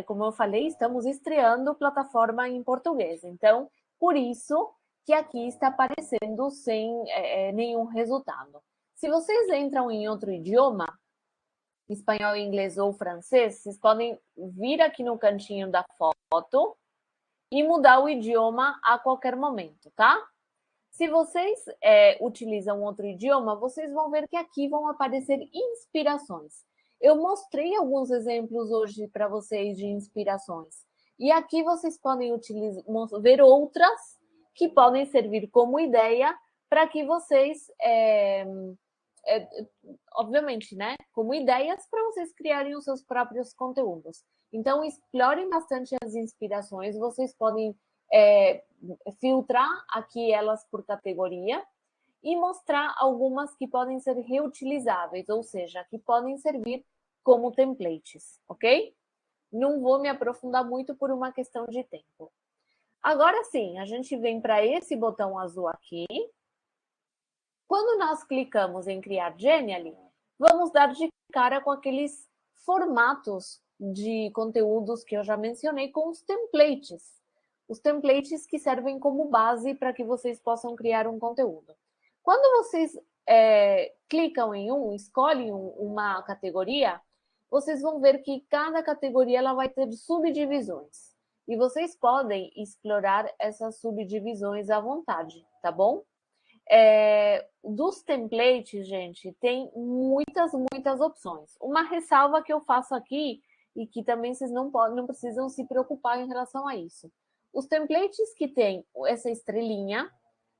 como eu falei, estamos estreando plataforma em português. Então, por isso que aqui está aparecendo sem nenhum resultado. Se vocês entram em outro idioma, espanhol, inglês ou francês, vocês podem vir aqui no cantinho da foto e mudar o idioma a qualquer momento, tá? Se vocês utilizam outro idioma, vocês vão ver que aqui vão aparecer inspirações. Eu mostrei alguns exemplos hoje para vocês de inspirações. E aqui vocês podem ver outras que podem servir como ideia para que vocês, obviamente, né, como ideias para vocês criarem os seus próprios conteúdos. Então, explorem bastante as inspirações. Vocês podem filtrar aqui elas por categoria e mostrar algumas que podem ser reutilizáveis, ou seja, que podem servir como templates, ok? Não vou me aprofundar muito por uma questão de tempo. Agora sim, a gente vem para esse botão azul aqui. Quando nós clicamos em criar Genially, vamos dar de cara com aqueles formatos de conteúdos que eu já mencionei com os templates. Os templates que servem como base para que vocês possam criar um conteúdo. Quando vocês clicam em escolhem uma categoria, vocês vão ver que cada categoria ela vai ter subdivisões. E vocês podem explorar essas subdivisões à vontade, tá bom? Dos templates, gente, tem muitas opções. Uma ressalva que eu faço aqui, e que também vocês não precisam se preocupar em relação a isso. Os templates que têm essa estrelinha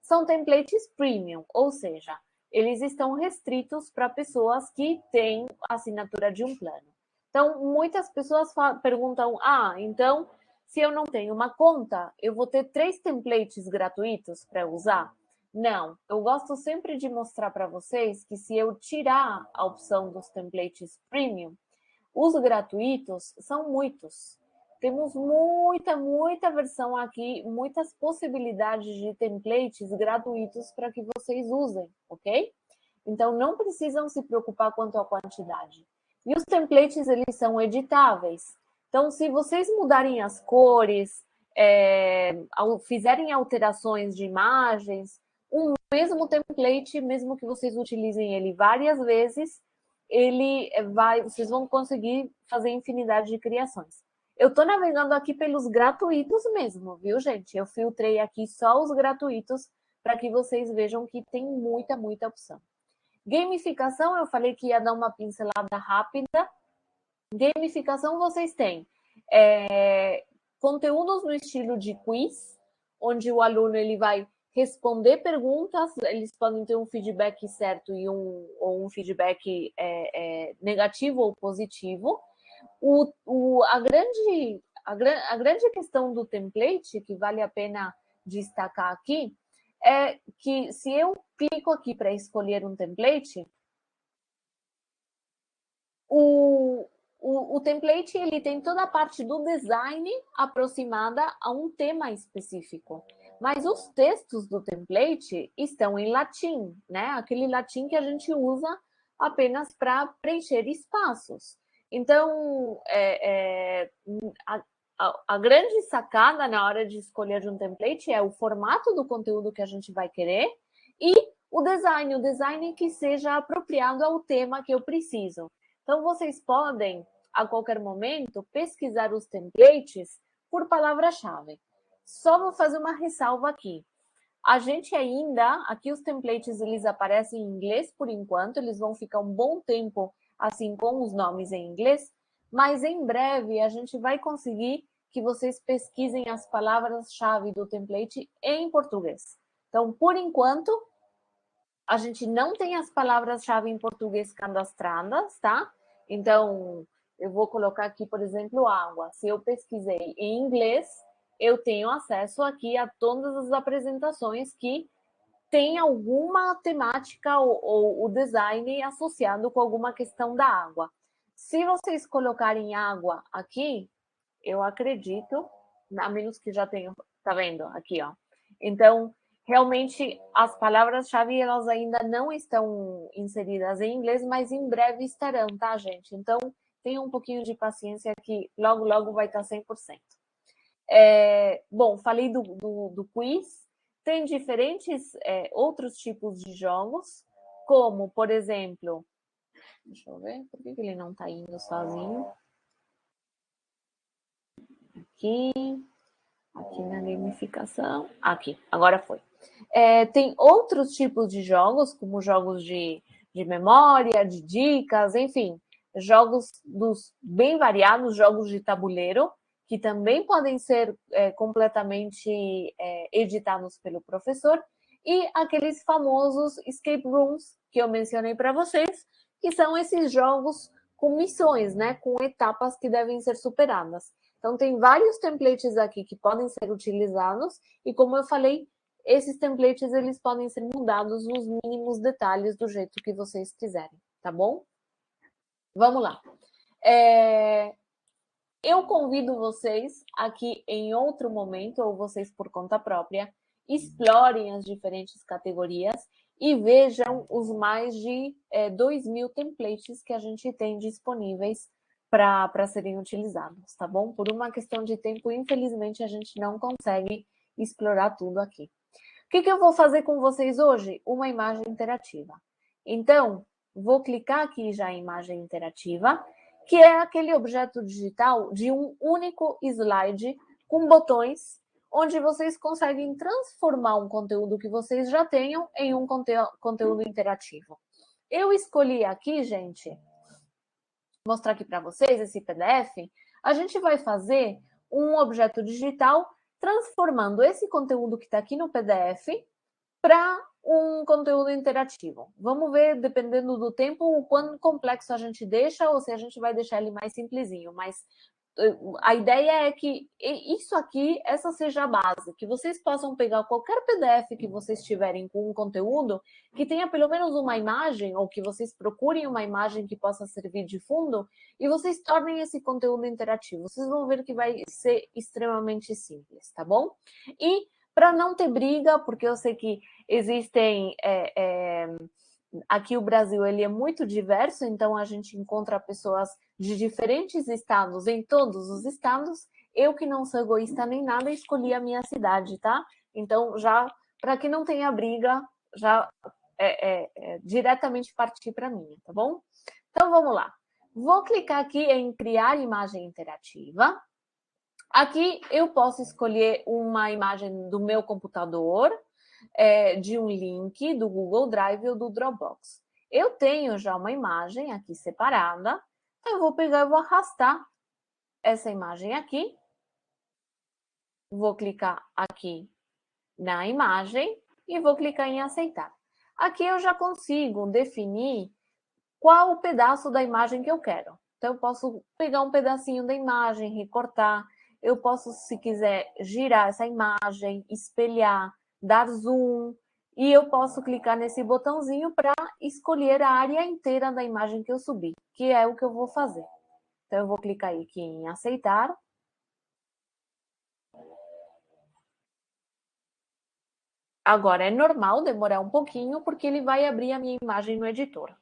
são templates premium, ou seja, eles estão restritos para pessoas que têm assinatura de um plano. Então, muitas pessoas perguntam, então, se eu não tenho uma conta, eu vou ter 3 templates gratuitos para usar? Não, eu gosto sempre de mostrar para vocês que se eu tirar a opção dos templates premium, os gratuitos são muitos. Temos muita versão aqui, muitas possibilidades de templates gratuitos para que vocês usem, ok? Então, não precisam se preocupar quanto à quantidade. E os templates, eles são editáveis. Então, se vocês mudarem as cores, fizerem alterações de imagens, o mesmo template, mesmo que vocês utilizem ele várias vezes, vocês vão conseguir fazer infinidade de criações. Eu estou navegando aqui pelos gratuitos mesmo, viu, gente? Eu filtrei aqui só os gratuitos para que vocês vejam que tem muita, muita opção. Gamificação, eu falei que ia dar uma pincelada rápida. Gamificação vocês têm conteúdos no estilo de quiz, onde o aluno ele vai responder perguntas, eles podem ter um feedback certo ou um feedback negativo ou positivo. A grande questão do template, que vale a pena destacar aqui, é que se eu clico aqui para escolher um template, o template ele tem toda a parte do design aproximada a um tema específico. Mas os textos do template estão em latim, né? Aquele latim que a gente usa apenas para preencher espaços. Então, a grande sacada na hora de escolher de um template é o formato do conteúdo que a gente vai querer e o design que seja apropriado ao tema que eu preciso. Então, vocês podem, a qualquer momento, pesquisar os templates por palavra-chave. Só vou fazer uma ressalva aqui. A gente ainda, aqui os templates, eles aparecem em inglês por enquanto, eles vão ficar um bom tempo assim com os nomes em inglês, mas em breve a gente vai conseguir que vocês pesquisem as palavras-chave do template em português. Então, por enquanto, a gente não tem as palavras-chave em português cadastradas, tá? Então, eu vou colocar aqui, por exemplo, água. Se eu pesquisei em inglês, eu tenho acesso aqui a todas as apresentações que tem alguma temática ou o design associado com alguma questão da água. Se vocês colocarem água aqui, eu acredito, a menos que já tenham, tá vendo? Aqui, ó. Então, realmente, as palavras-chave, elas ainda não estão inseridas em inglês, mas em breve estarão, tá, gente? Então, tenham um pouquinho de paciência que logo, logo vai estar 100%. Bom, falei do quiz. Tem diferentes outros tipos de jogos, como, por exemplo... Deixa eu ver, por que ele não está indo sozinho? Aqui na gamificação. Aqui, agora foi. Tem outros tipos de jogos, como jogos de memória, de dicas, enfim, jogos bem variados, jogos de tabuleiro, que também podem ser completamente editados pelo professor, e aqueles famosos escape rooms que eu mencionei para vocês, que são esses jogos com missões, né, com etapas que devem ser superadas. Então, tem vários templates aqui que podem ser utilizados e, como eu falei, esses templates eles podem ser mudados nos mínimos detalhes do jeito que vocês quiserem, tá bom? Vamos lá. Eu convido vocês aqui em outro momento, ou vocês por conta própria, explorem as diferentes categorias e vejam os mais de 2.000 templates que a gente tem disponíveis para serem utilizados, tá bom? Por uma questão de tempo, infelizmente, a gente não consegue explorar tudo aqui. O que eu vou fazer com vocês hoje? Uma imagem interativa. Então, vou clicar aqui já em imagem interativa, que é aquele objeto digital de um único slide com botões, onde vocês conseguem transformar um conteúdo que vocês já tenham em um conteúdo interativo. Eu escolhi aqui, gente, vou mostrar aqui para vocês esse PDF. A gente vai fazer um objeto digital transformando esse conteúdo que está aqui no PDF para um conteúdo interativo. Vamos ver, dependendo do tempo, o quão complexo a gente deixa ou se a gente vai deixar ele mais simplesinho. Mas a ideia é que isso aqui, essa seja a base, que vocês possam pegar qualquer PDF que vocês tiverem com um conteúdo, que tenha pelo menos uma imagem, ou que vocês procurem uma imagem que possa servir de fundo, e vocês tornem esse conteúdo interativo. Vocês vão ver que vai ser extremamente simples, tá bom? E para não ter briga, porque eu sei que existem aqui o Brasil ele é muito diverso, então a gente encontra pessoas de diferentes estados em todos os estados. Eu, que não sou egoísta nem nada, escolhi a minha cidade, tá? Então, já, para que não tenha briga, já diretamente partir para mim, tá bom? Então, vamos lá. Vou clicar aqui em criar imagem interativa. Aqui eu posso escolher uma imagem do meu computador, de um link do Google Drive ou do Dropbox. Eu tenho já uma imagem aqui separada, eu vou pegar e vou arrastar essa imagem aqui, vou clicar aqui na imagem e vou clicar em aceitar. Aqui eu já consigo definir qual o pedaço da imagem que eu quero. Então, eu posso pegar um pedacinho da imagem, recortar, eu posso, se quiser, girar essa imagem, espelhar, dar zoom, e eu posso clicar nesse botãozinho para escolher a área inteira da imagem que eu subi, que é o que eu vou fazer. Então, eu vou clicar aqui em aceitar. Agora, é normal demorar um pouquinho, porque ele vai abrir a minha imagem no editor.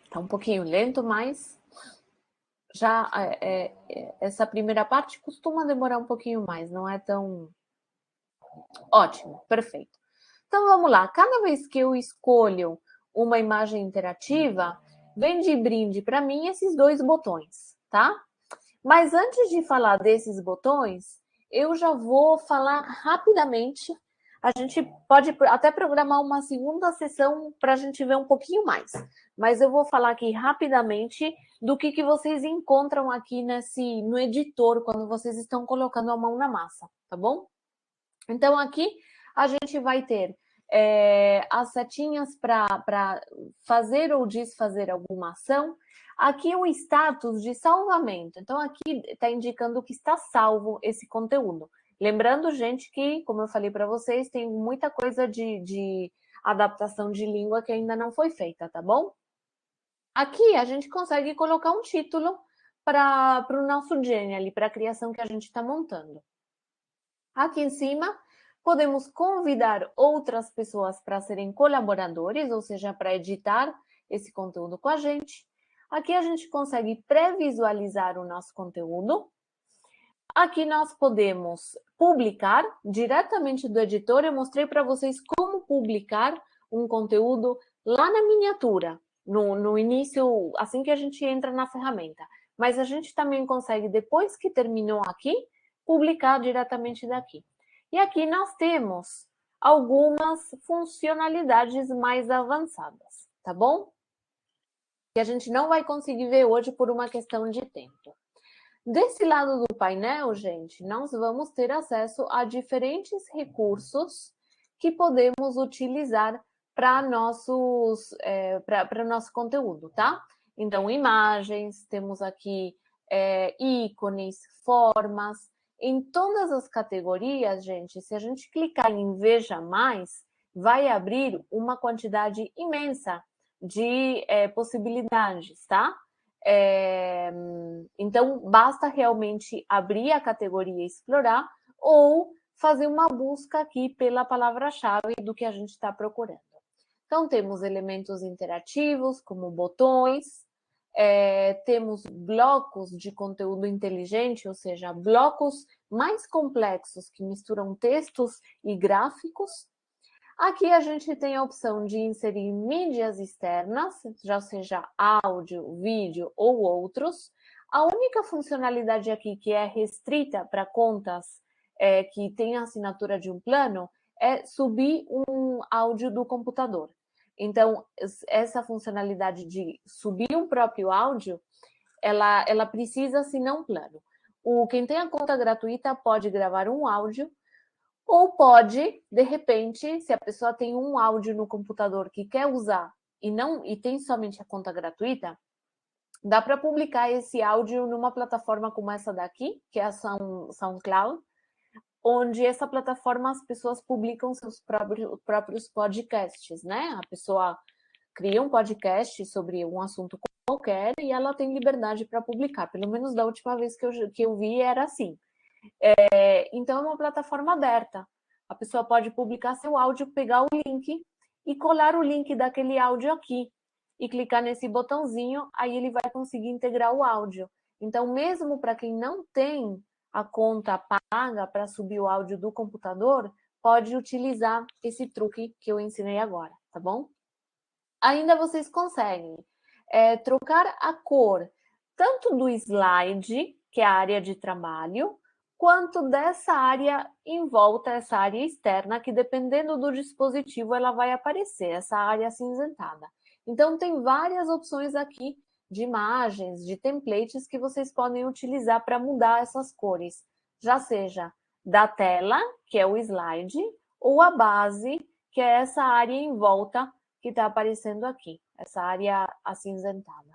Está um pouquinho lento, mas já essa primeira parte costuma demorar um pouquinho mais, não é tão... Ótimo, perfeito. Então, vamos lá. Cada vez que eu escolho uma imagem interativa, vem de brinde para mim esses 2 botões, tá? Mas antes de falar desses botões, eu já vou falar rapidamente. A gente pode até programar uma segunda sessão para a gente ver um pouquinho mais. Mas eu vou falar aqui rapidamente do que vocês encontram aqui no editor, quando vocês estão colocando a mão na massa, tá bom? Então, aqui a gente vai ter as setinhas para fazer ou desfazer alguma ação. Aqui o status de salvamento. Então, aqui está indicando que está salvo esse conteúdo. Lembrando, gente, que, como eu falei para vocês, tem muita coisa de adaptação de língua que ainda não foi feita, tá bom? Aqui a gente consegue colocar um título para o nosso Genie ali, para a criação que a gente está montando. Aqui em cima, podemos convidar outras pessoas para serem colaboradores, ou seja, para editar esse conteúdo com a gente. Aqui a gente consegue pré-visualizar o nosso conteúdo. Aqui nós podemos publicar diretamente do editor. Eu mostrei para vocês como publicar um conteúdo lá na miniatura, no início, assim que a gente entra na ferramenta. Mas a gente também consegue, depois que terminou aqui, publicar diretamente daqui. E aqui nós temos algumas funcionalidades mais avançadas, tá bom? Que a gente não vai conseguir ver hoje por uma questão de tempo. Desse lado do painel, gente, nós vamos ter acesso a diferentes recursos que podemos utilizar para nosso conteúdo, tá? Então, imagens, temos aqui ícones, formas. Em todas as categorias, gente, se a gente clicar em Veja Mais, vai abrir uma quantidade imensa de possibilidades, tá? Então, basta realmente abrir a categoria e explorar ou fazer uma busca aqui pela palavra-chave do que a gente está procurando. Então, temos elementos interativos, como botões, temos blocos de conteúdo inteligente, ou seja, blocos mais complexos que misturam textos e gráficos. Aqui a gente tem a opção de inserir mídias externas, já seja áudio, vídeo ou outros. A única funcionalidade aqui que é restrita para contas que tem a assinatura de um plano é subir um áudio do computador. Então, essa funcionalidade de subir um próprio áudio, ela precisa assinar um plano. Quem tem a conta gratuita pode gravar um áudio, ou pode, de repente, se a pessoa tem um áudio no computador que quer usar e tem somente a conta gratuita, dá para publicar esse áudio numa plataforma como essa daqui, que é a SoundCloud, onde essa plataforma as pessoas publicam seus próprios podcasts, né? A pessoa cria um podcast sobre um assunto qualquer e ela tem liberdade para publicar. Pelo menos da última vez que eu vi era assim. Então, é uma plataforma aberta. A pessoa pode publicar seu áudio, pegar o link e colar o link daquele áudio aqui e clicar nesse botãozinho, aí ele vai conseguir integrar o áudio. Então, mesmo para quem não tem a conta paga para subir o áudio do computador, pode utilizar esse truque que eu ensinei agora, tá bom? Ainda vocês conseguem trocar a cor tanto do slide, que é a área de trabalho, quanto dessa área em volta, essa área externa, que dependendo do dispositivo ela vai aparecer, essa área acinzentada. Então, tem várias opções aqui de imagens, de templates que vocês podem utilizar para mudar essas cores, já seja da tela, que é o slide, ou a base, que é essa área em volta que está aparecendo aqui, essa área acinzentada.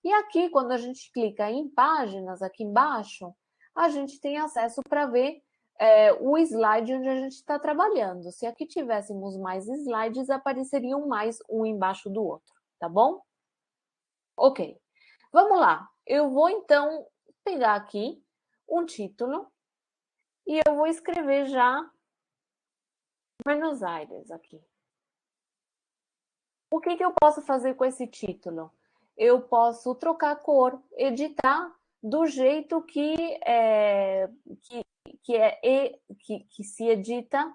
E aqui, quando a gente clica em páginas, aqui embaixo, a gente tem acesso para ver o slide onde a gente está trabalhando. Se aqui tivéssemos mais slides, apareceriam mais um embaixo do outro, tá bom? Ok. Vamos lá. Eu vou, então, pegar aqui um título e eu vou escrever já Buenos Aires aqui. O que eu posso fazer com esse título? Eu posso trocar a cor, editar do jeito que se edita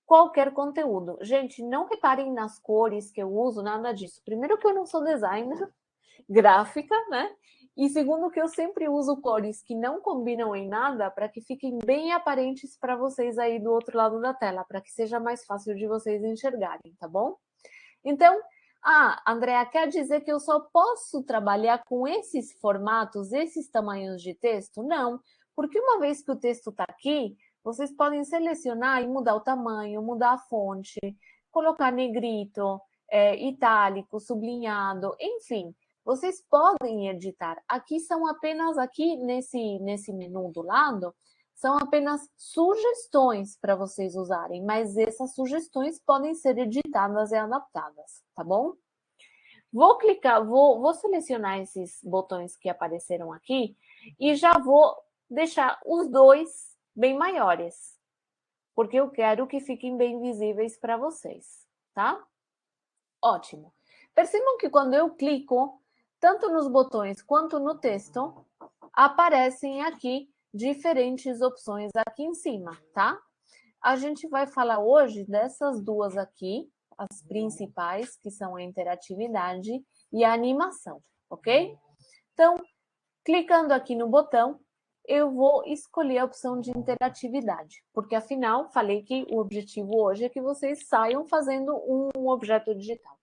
qualquer conteúdo. Gente, não reparem nas cores que eu uso, nada disso. Primeiro que eu não sou designer gráfica, né? E segundo que eu sempre uso cores que não combinam em nada para que fiquem bem aparentes para vocês aí do outro lado da tela, para que seja mais fácil de vocês enxergarem, tá bom? Então, Andréa, quer dizer que eu só posso trabalhar com esses formatos, esses tamanhos de texto? Não, porque uma vez que o texto está aqui, vocês podem selecionar e mudar o tamanho, mudar a fonte, colocar negrito, itálico, sublinhado, enfim, vocês podem editar. Aqui são apenas, aqui nesse menu do lado, são apenas sugestões para vocês usarem, mas essas sugestões podem ser editadas e adaptadas, tá bom? Vou clicar, vou selecionar esses botões que apareceram aqui e já vou deixar os dois bem maiores, porque eu quero que fiquem bem visíveis para vocês, tá? Ótimo. Percebam que quando eu clico, tanto nos botões quanto no texto, aparecem aqui diferentes opções aqui em cima, tá? A gente vai falar hoje dessas duas aqui, as principais, que são a interatividade e a animação, ok? Então, clicando aqui no botão, eu vou escolher a opção de interatividade, porque afinal, falei que o objetivo hoje é que vocês saiam fazendo um objeto digital.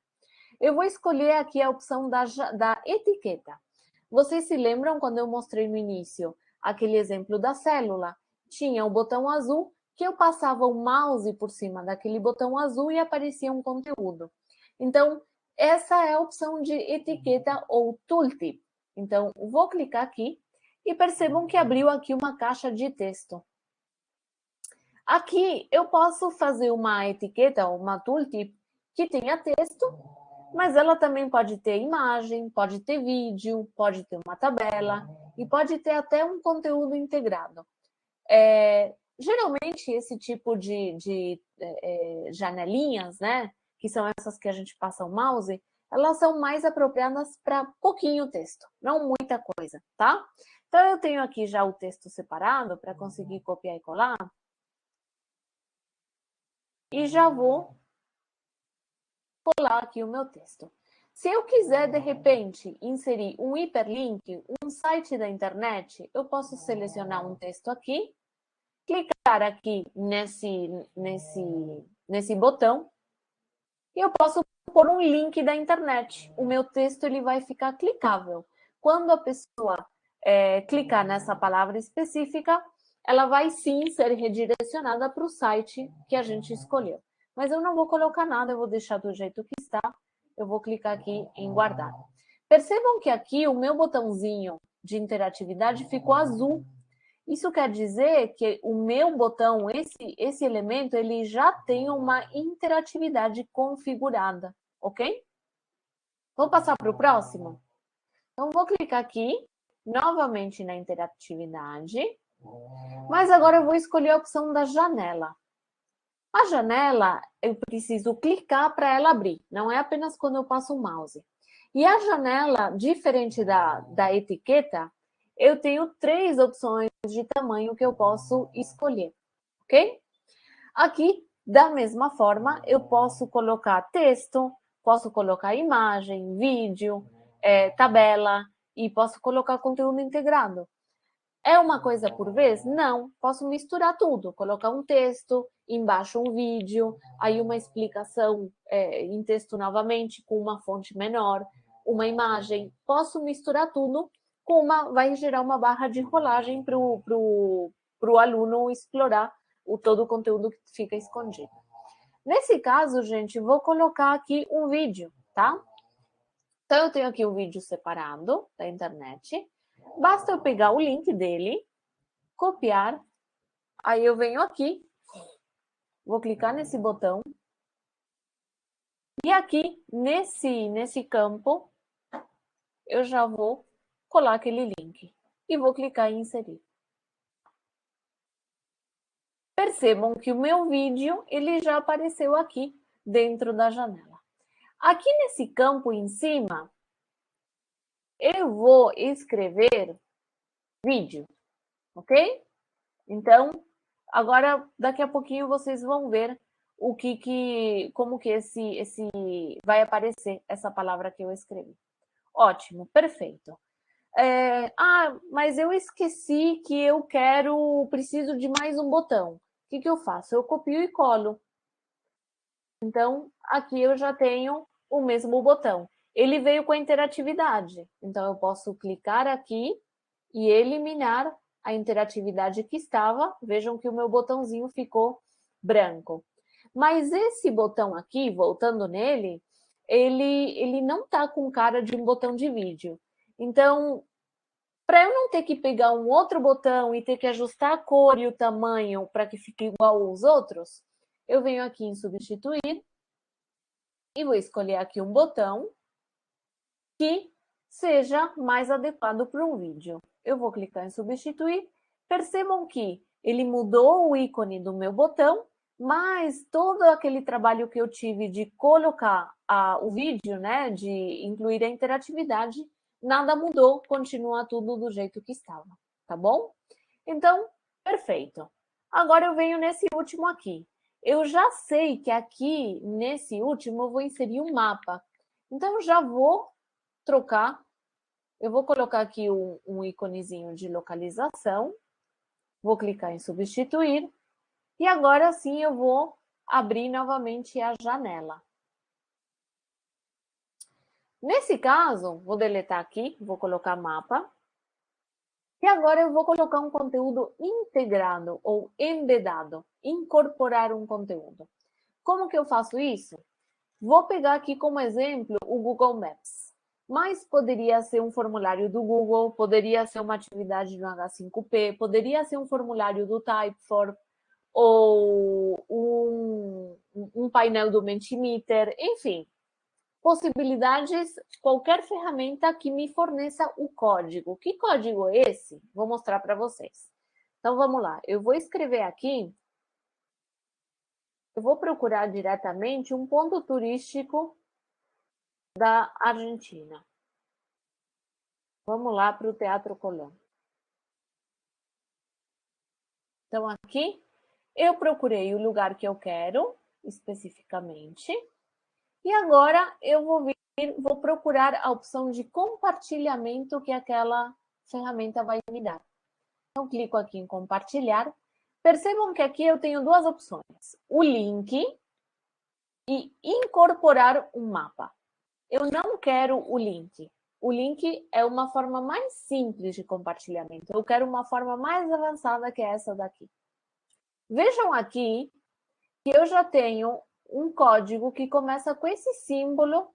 Eu vou escolher aqui a opção da etiqueta. Vocês se lembram quando eu mostrei no início aquele exemplo da célula? Tinha o botão azul que eu passava o mouse por cima daquele botão azul e aparecia um conteúdo. Então, essa é a opção de etiqueta ou tooltip. Então, vou clicar aqui e percebam que abriu aqui uma caixa de texto. Aqui eu posso fazer uma etiqueta, uma tooltip que tenha texto, mas ela também pode ter imagem, pode ter vídeo, pode ter uma tabela e pode ter até um conteúdo integrado. Geralmente, esse tipo de janelinhas, né, que são essas que a gente passa o mouse, elas são mais apropriadas para pouquinho texto, não muita coisa, tá? Então, eu tenho aqui já o texto separado para conseguir copiar e colar. E já vou colar aqui o meu texto. Se eu quiser, de repente, inserir um hiperlink, um site da internet, eu posso selecionar um texto aqui, clicar aqui nesse botão e eu posso pôr um link da internet. O meu texto ele vai ficar clicável. Quando a pessoa clicar nessa palavra específica, ela vai sim ser redirecionada para o site que a gente escolheu. Mas eu não vou colocar nada, eu vou deixar do jeito que está. Eu vou clicar aqui em guardar. Percebam que aqui o meu botãozinho de interatividade ficou azul. Isso quer dizer que o meu botão, esse elemento, ele já tem uma interatividade configurada, ok? Vamos passar para o próximo? Então, vou clicar aqui, novamente na interatividade, mas agora eu vou escolher a opção da janela. A janela, eu preciso clicar para ela abrir, não é apenas quando eu passo o mouse. E a janela, diferente da etiqueta, eu tenho 3 opções de tamanho que eu posso escolher, ok? Aqui, da mesma forma, eu posso colocar texto, posso colocar imagem, vídeo, tabela e posso colocar conteúdo integrado. É uma coisa por vez? Não. Posso misturar tudo, colocar um texto, embaixo um vídeo, aí uma explicação em texto novamente, com uma fonte menor, uma imagem. Posso misturar tudo vai gerar uma barra de rolagem para o aluno explorar todo o conteúdo que fica escondido. Nesse caso, gente, vou colocar aqui um vídeo, tá? Então, eu tenho aqui um vídeo separado da internet. Basta eu pegar o link dele, copiar, aí eu venho aqui, vou clicar nesse botão, e aqui, nesse campo, eu já vou colar aquele link e vou clicar em inserir. Percebam que o meu vídeo, ele já apareceu aqui dentro da janela. Aqui nesse campo em cima, eu vou escrever vídeo, ok? Então, agora, daqui a pouquinho vocês vão ver como que esse vai aparecer essa palavra que eu escrevi. Ótimo, perfeito. Mas eu esqueci que eu preciso de mais um botão. O que eu faço? Eu copio e colo. Então, aqui eu já tenho o mesmo botão. Ele veio com a interatividade. Então, eu posso clicar aqui e eliminar a interatividade que estava. Vejam que o meu botãozinho ficou branco. Mas esse botão aqui, voltando nele, ele não está com cara de um botão de vídeo. Então, para eu não ter que pegar um outro botão e ter que ajustar a cor e o tamanho para que fique igual aos outros, eu venho aqui em substituir e vou escolher aqui um botão que seja mais adequado para um vídeo. Eu vou clicar em substituir. Percebam que ele mudou o ícone do meu botão, mas todo aquele trabalho que eu tive de colocar o vídeo, né, de incluir a interatividade, nada mudou, continua tudo do jeito que estava, tá bom? Então, perfeito. Agora eu venho nesse último aqui. Eu já sei que aqui, nesse último, eu vou inserir um mapa. Então, eu já vou trocar. Eu vou colocar aqui um íconezinho de localização. Vou clicar em substituir. E agora sim eu vou abrir novamente a janela. Nesse caso, vou deletar aqui, vou colocar mapa. E agora eu vou colocar um conteúdo integrado ou embedado, incorporar um conteúdo. Como que eu faço isso? Vou pegar aqui como exemplo o Google Maps, mas poderia ser um formulário do Google, poderia ser uma atividade do H5P, poderia ser um formulário do Typeform ou um painel do Mentimeter, enfim. Possibilidades, qualquer ferramenta que me forneça o código. Que código é esse? Vou mostrar para vocês. Então, vamos lá. Eu vou escrever aqui, eu vou procurar diretamente um ponto turístico da Argentina. Vamos lá para o Teatro Colón. Então, aqui, eu procurei o lugar que eu quero, especificamente. E agora, eu vou procurar a opção de compartilhamento que aquela ferramenta vai me dar. Então, clico aqui em compartilhar. Percebam que aqui eu tenho duas opções. O link e incorporar um mapa. Eu não quero o link. O link é uma forma mais simples de compartilhamento. Eu quero uma forma mais avançada que essa daqui. Vejam aqui que eu já tenho um código que começa com esse símbolo,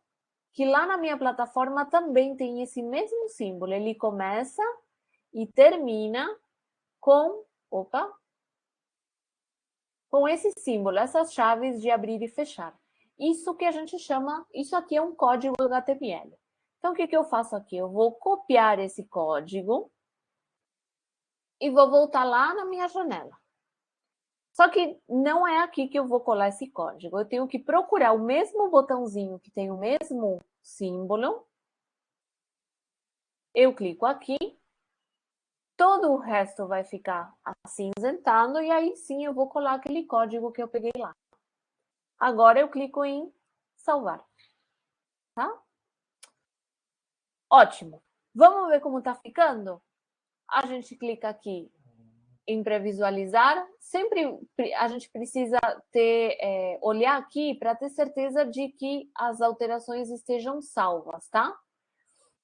que lá na minha plataforma também tem esse mesmo símbolo. Ele começa e termina com esse símbolo, essas chaves de abrir e fechar. Isso que a gente chama, isso aqui é um código HTML. Então, o que eu faço aqui? Eu vou copiar esse código e vou voltar lá na minha janela. Só que não é aqui que eu vou colar esse código. Eu tenho que procurar o mesmo botãozinho que tem o mesmo símbolo. Eu clico aqui. Todo o resto vai ficar acinzentado e aí sim eu vou colar aquele código que eu peguei lá. Agora eu clico em salvar. Tá? Ótimo. Vamos ver como está ficando? A gente clica aqui em pré-visualizar. Sempre a gente precisa olhar aqui para ter certeza de que as alterações estejam salvas, tá?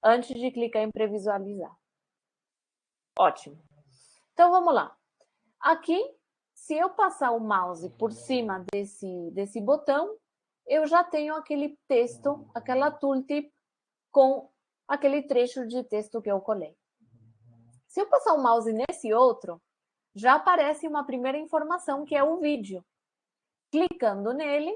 Antes de clicar em pré-visualizar. Ótimo. Então, vamos lá. Aqui, se eu passar o mouse por cima desse botão, eu já tenho aquele texto, aquela tooltip com aquele trecho de texto que eu colei. Se eu passar o mouse nesse outro, já aparece uma primeira informação, que é o vídeo. Clicando nele,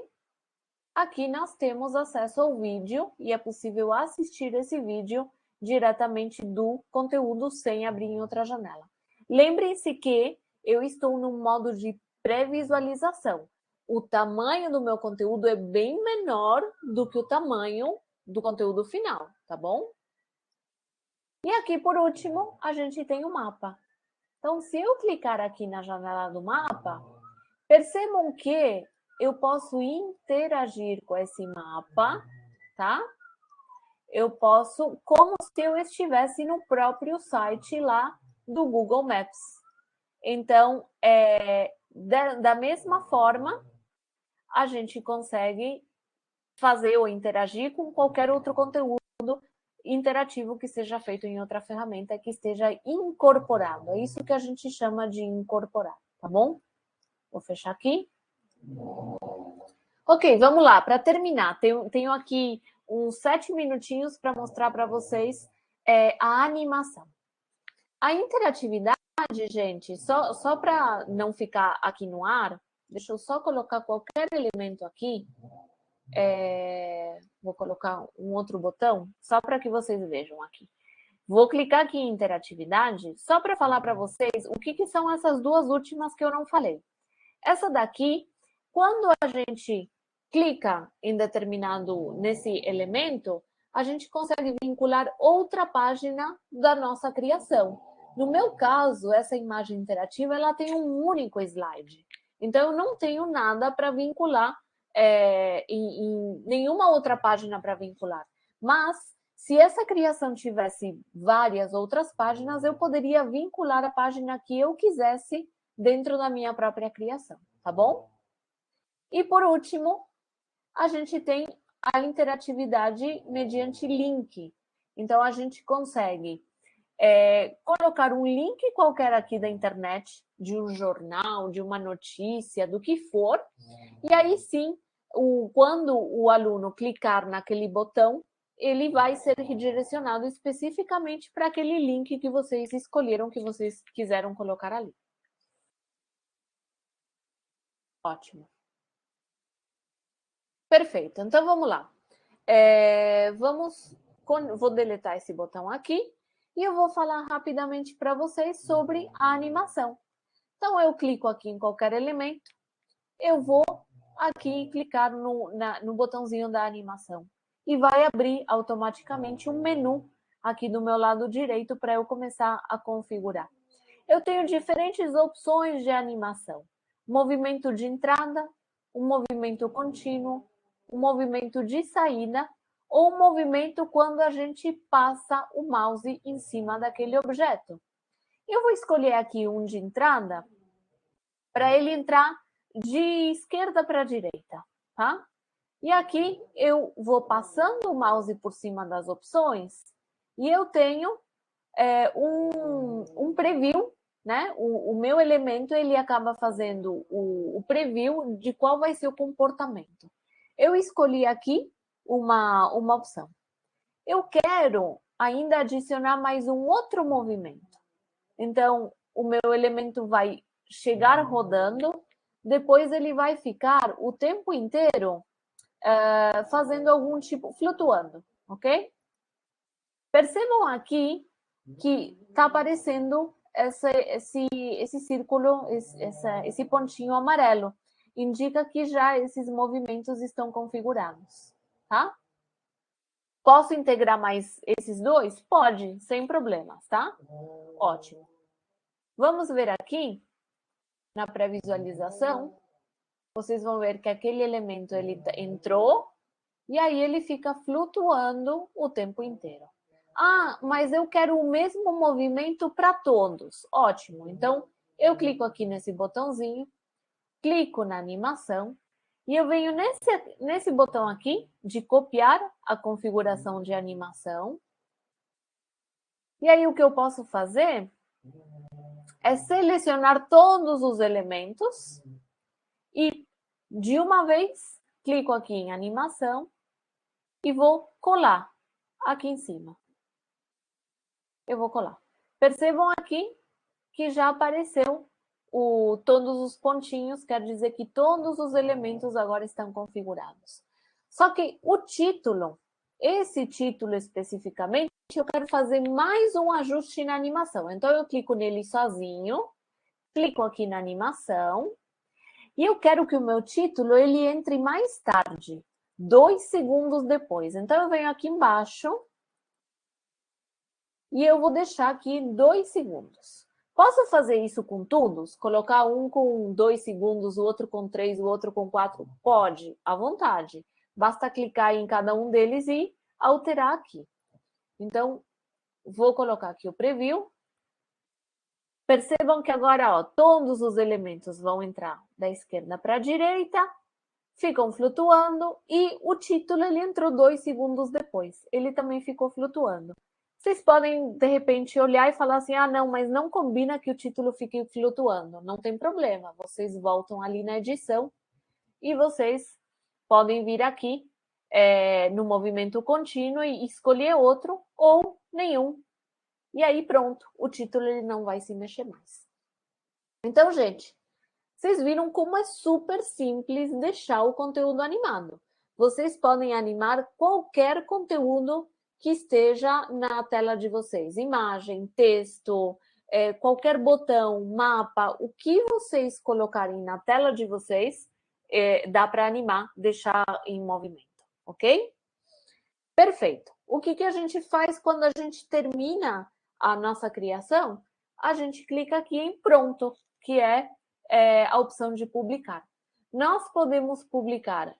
aqui nós temos acesso ao vídeo e é possível assistir esse vídeo diretamente do conteúdo sem abrir em outra janela. Lembrem-se que eu estou no modo de pré-visualização. O tamanho do meu conteúdo é bem menor do que o tamanho do conteúdo final, tá bom? E aqui, por último, a gente tem o mapa. Então, se eu clicar aqui na janela do mapa, percebam que eu posso interagir com esse mapa, tá? Eu posso, como se eu estivesse no próprio site lá do Google Maps. Então, da mesma forma, a gente consegue fazer ou interagir com qualquer outro conteúdo interativo que seja feito em outra ferramenta, que esteja incorporado. É isso que a gente chama de incorporar, tá bom? Vou fechar aqui. Ok, vamos lá. Para terminar, tenho aqui uns 7 minutinhos para mostrar para vocês a animação. A interatividade, gente, só para não ficar aqui no ar, deixa eu só colocar qualquer elemento aqui. Vou colocar um outro botão, só para que vocês vejam aqui. Vou clicar aqui em interatividade, só para falar para vocês o que são essas duas últimas que eu não falei. Essa daqui, quando a gente clica em nesse elemento, a gente consegue vincular outra página da nossa criação. No meu caso, essa imagem interativa, ela tem um único slide. Então, eu não tenho nada para vincular em nenhuma outra página para vincular. Mas, se essa criação tivesse várias outras páginas, eu poderia vincular a página que eu quisesse dentro da minha própria criação, tá bom? E, por último, a gente tem a interatividade mediante link. Então, a gente consegue colocar um link qualquer aqui da internet, de um jornal, de uma notícia, do que for, e aí sim, quando o aluno clicar naquele botão, ele vai ser redirecionado especificamente para aquele link que vocês escolheram, que vocês quiseram colocar ali. Ótimo. Perfeito. Então, vamos lá. Vou deletar esse botão aqui e eu vou falar rapidamente para vocês sobre a animação. Então, eu clico aqui em qualquer elemento, eu vou aqui clicar no botãozinho da animação e vai abrir automaticamente um menu aqui do meu lado direito para eu começar a configurar. Eu tenho diferentes opções de animação. Movimento de entrada, um movimento contínuo, um movimento de saída ou um movimento quando a gente passa o mouse em cima daquele objeto. Eu vou escolher aqui um de entrada para ele entrar de esquerda para a direita, tá? E aqui eu vou passando o mouse por cima das opções e eu tenho um preview, né? O meu elemento, ele acaba fazendo o preview de qual vai ser o comportamento. Eu escolhi aqui uma opção. Eu quero ainda adicionar mais um outro movimento. Então, o meu elemento vai chegar rodando, depois ele vai ficar o tempo inteiro fazendo algum tipo, flutuando, ok? Percebam aqui que está aparecendo esse círculo, esse pontinho amarelo. Indica que já esses movimentos estão configurados, tá? Posso integrar mais esses dois? Pode, sem problemas, tá? Ótimo. Vamos ver aqui, na pré-visualização, vocês vão ver que aquele elemento ele entrou e aí ele fica flutuando o tempo inteiro. Ah, mas eu quero o mesmo movimento para todos. Ótimo. Então, eu clico aqui nesse botãozinho, clico na animação e eu venho nesse botão aqui de copiar a configuração de animação. E aí o que eu posso fazer é selecionar todos os elementos e, de uma vez, clico aqui em animação e vou colar aqui em cima. Eu vou colar. Percebam aqui que já apareceu todos os pontinhos, quer dizer que todos os elementos agora estão configurados. Só que o título, esse título especificamente, eu quero fazer mais um ajuste na animação. Então, eu clico nele sozinho, clico aqui na animação, e eu quero que o meu título ele entre mais tarde, 2 segundos depois. Então, eu venho aqui embaixo e eu vou deixar aqui 2 segundos. Posso fazer isso com todos? Colocar um com 2 segundos, o outro com 3, o outro com 4? Pode, à vontade. Basta clicar em cada um deles e alterar aqui. Então, vou colocar aqui o preview. Percebam que agora, ó, todos os elementos vão entrar da esquerda para a direita, ficam flutuando e o título ele entrou 2 segundos depois. Ele também ficou flutuando. Vocês podem, de repente, olhar e falar assim, ah, não, mas não combina que o título fique flutuando. Não tem problema, vocês voltam ali na edição e vocês podem vir aqui no movimento contínuo e escolher outro ou nenhum. E aí, pronto, o título ele não vai se mexer mais. Então, gente, vocês viram como é super simples deixar o conteúdo animado. Vocês podem animar qualquer conteúdo que esteja na tela de vocês. Imagem, texto, qualquer botão, mapa, o que vocês colocarem na tela de vocês, dá para animar, deixar em movimento, ok? Perfeito. O que a gente faz quando a gente termina a nossa criação? A gente clica aqui em pronto, que é a opção de publicar. Nós podemos publicar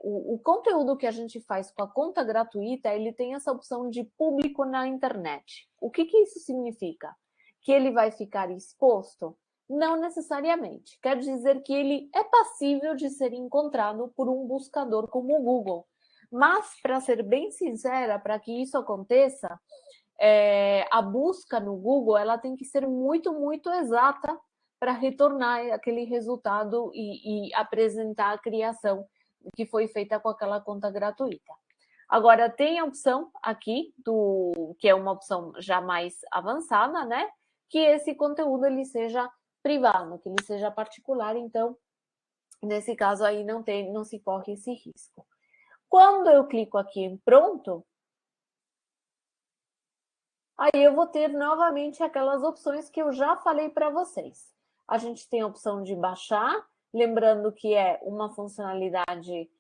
o conteúdo que a gente faz com a conta gratuita, ele tem essa opção de público na internet. O que isso significa? Que ele vai ficar exposto? Não necessariamente. Quer dizer que ele é passível de ser encontrado por um buscador como o Google. Mas, para ser bem sincera, para que isso aconteça, a busca no Google ela tem que ser muito, muito exata para retornar aquele resultado e apresentar a criação que foi feita com aquela conta gratuita. Agora, tem a opção aqui, que é uma opção já mais avançada, né? Que esse conteúdo ele seja privado, que ele seja particular. Então, nesse caso aí, não se corre esse risco. Quando eu clico aqui em pronto, aí eu vou ter novamente aquelas opções que eu já falei para vocês. A gente tem a opção de baixar, lembrando que é uma funcionalidade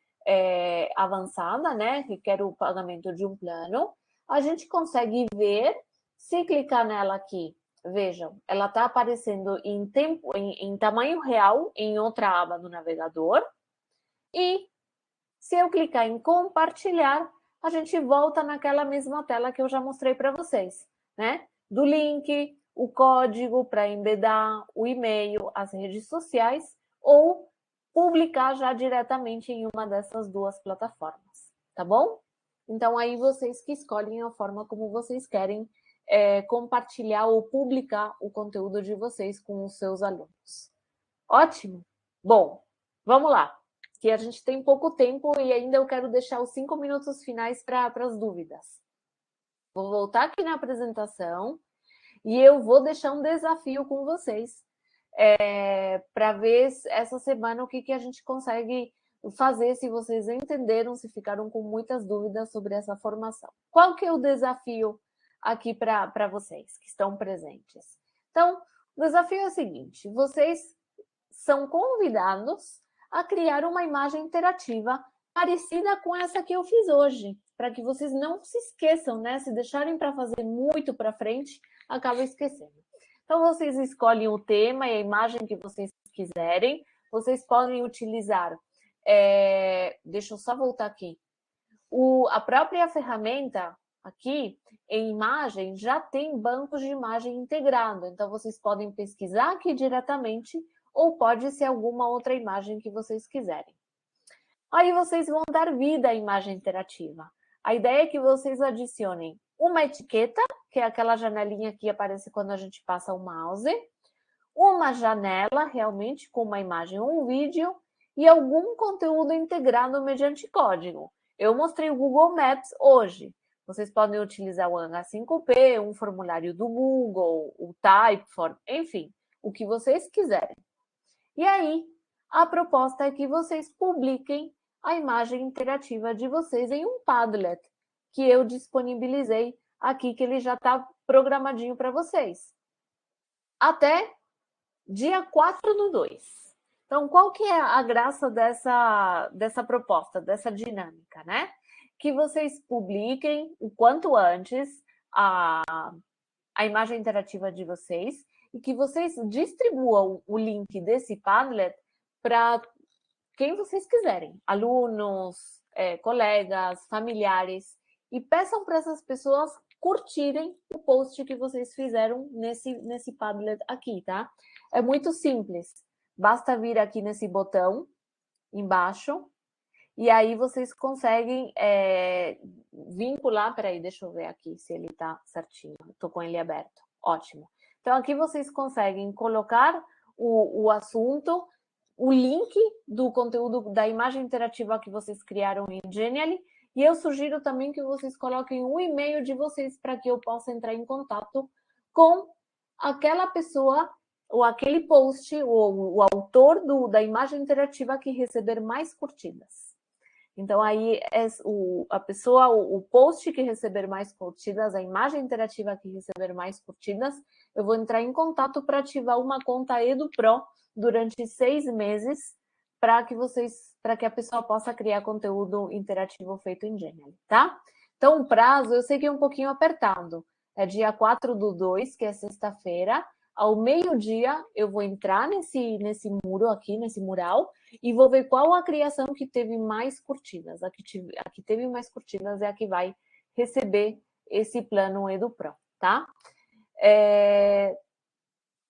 avançada, né? Requer o pagamento de um plano. A gente consegue ver, se clicar nela aqui, vejam, ela está aparecendo em tamanho real em outra aba do navegador. E se eu clicar em compartilhar, a gente volta naquela mesma tela que eu já mostrei para vocês, né? Do link, o código para embedar, o e-mail, as redes sociais ou publicar já diretamente em uma dessas duas plataformas, tá bom? Então, aí vocês que escolhem a forma como vocês querem compartilhar ou publicar o conteúdo de vocês com os seus alunos. Ótimo? Bom, vamos lá, que a gente tem pouco tempo e ainda eu quero deixar os 5 minutos finais para as dúvidas. Vou voltar aqui na apresentação e eu vou deixar um desafio com vocês para ver essa semana o que a gente consegue fazer se vocês entenderam, se ficaram com muitas dúvidas sobre essa formação. Qual que é o desafio aqui para vocês que estão presentes? Então, o desafio é o seguinte, vocês são convidados a criar uma imagem interativa parecida com essa que eu fiz hoje, para que vocês não se esqueçam, né? Se deixarem para fazer muito para frente, acaba esquecendo. Então, vocês escolhem o tema e a imagem que vocês quiserem. Vocês podem utilizar... deixa eu só voltar aqui. A própria ferramenta aqui, em imagem, já tem bancos de imagem integrado. Então, vocês podem pesquisar aqui diretamente ou pode ser alguma outra imagem que vocês quiserem. Aí, vocês vão dar vida à imagem interativa. A ideia é que vocês adicionem uma etiqueta, que é aquela janelinha que aparece quando a gente passa o mouse, uma janela, realmente, com uma imagem ou um vídeo, e algum conteúdo integrado mediante código. Eu mostrei o Google Maps hoje. Vocês podem utilizar o H5P, um formulário do Google, o Typeform, enfim, o que vocês quiserem. E aí, a proposta é que vocês publiquem a imagem interativa de vocês em um Padlet, que eu disponibilizei aqui, que ele já está programadinho para vocês. Até dia 4/2. Então, qual que é a graça dessa proposta, dessa dinâmica, né? Que vocês publiquem o quanto antes a imagem interativa de vocês e que vocês distribuam o link desse Padlet para quem vocês quiserem, alunos, colegas, familiares, e peçam para essas pessoas curtirem o post que vocês fizeram nesse Padlet aqui, tá? É muito simples. Basta vir aqui nesse botão embaixo e aí vocês conseguem vincular. Peraí, deixa eu ver aqui se ele está certinho. Estou com ele aberto. Ótimo. Então, aqui vocês conseguem colocar o assunto, o link do conteúdo da imagem interativa que vocês criaram em Genially. E eu sugiro também que vocês coloquem o e-mail de vocês para que eu possa entrar em contato com aquela pessoa ou aquele post, ou o autor da imagem interativa que receber mais curtidas. Então, aí, o post que receber mais curtidas, a imagem interativa que receber mais curtidas, eu vou entrar em contato para ativar uma conta EduPro durante 6 meses, para que a pessoa possa criar conteúdo interativo feito em Genially, tá? Então, o prazo, eu sei que é um pouquinho apertado. É dia 4/2, que é sexta-feira. Ao meio-dia, eu vou entrar nesse muro aqui, nesse mural, e vou ver qual a criação que teve mais curtidas. A que teve mais curtidas é a que vai receber esse plano EduPro, tá?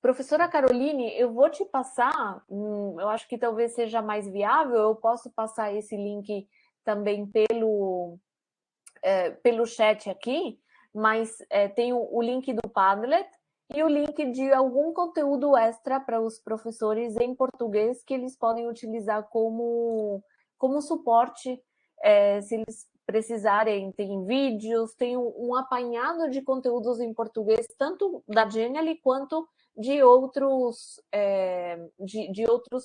Professora Caroline, eu vou te passar, eu acho que talvez seja mais viável, eu posso passar esse link também pelo chat aqui, mas tem o link do Padlet, e o link de algum conteúdo extra para os professores em português que eles podem utilizar como suporte, se eles precisarem. Tem vídeos, tem um apanhado de conteúdos em português, tanto da Genially quanto de outros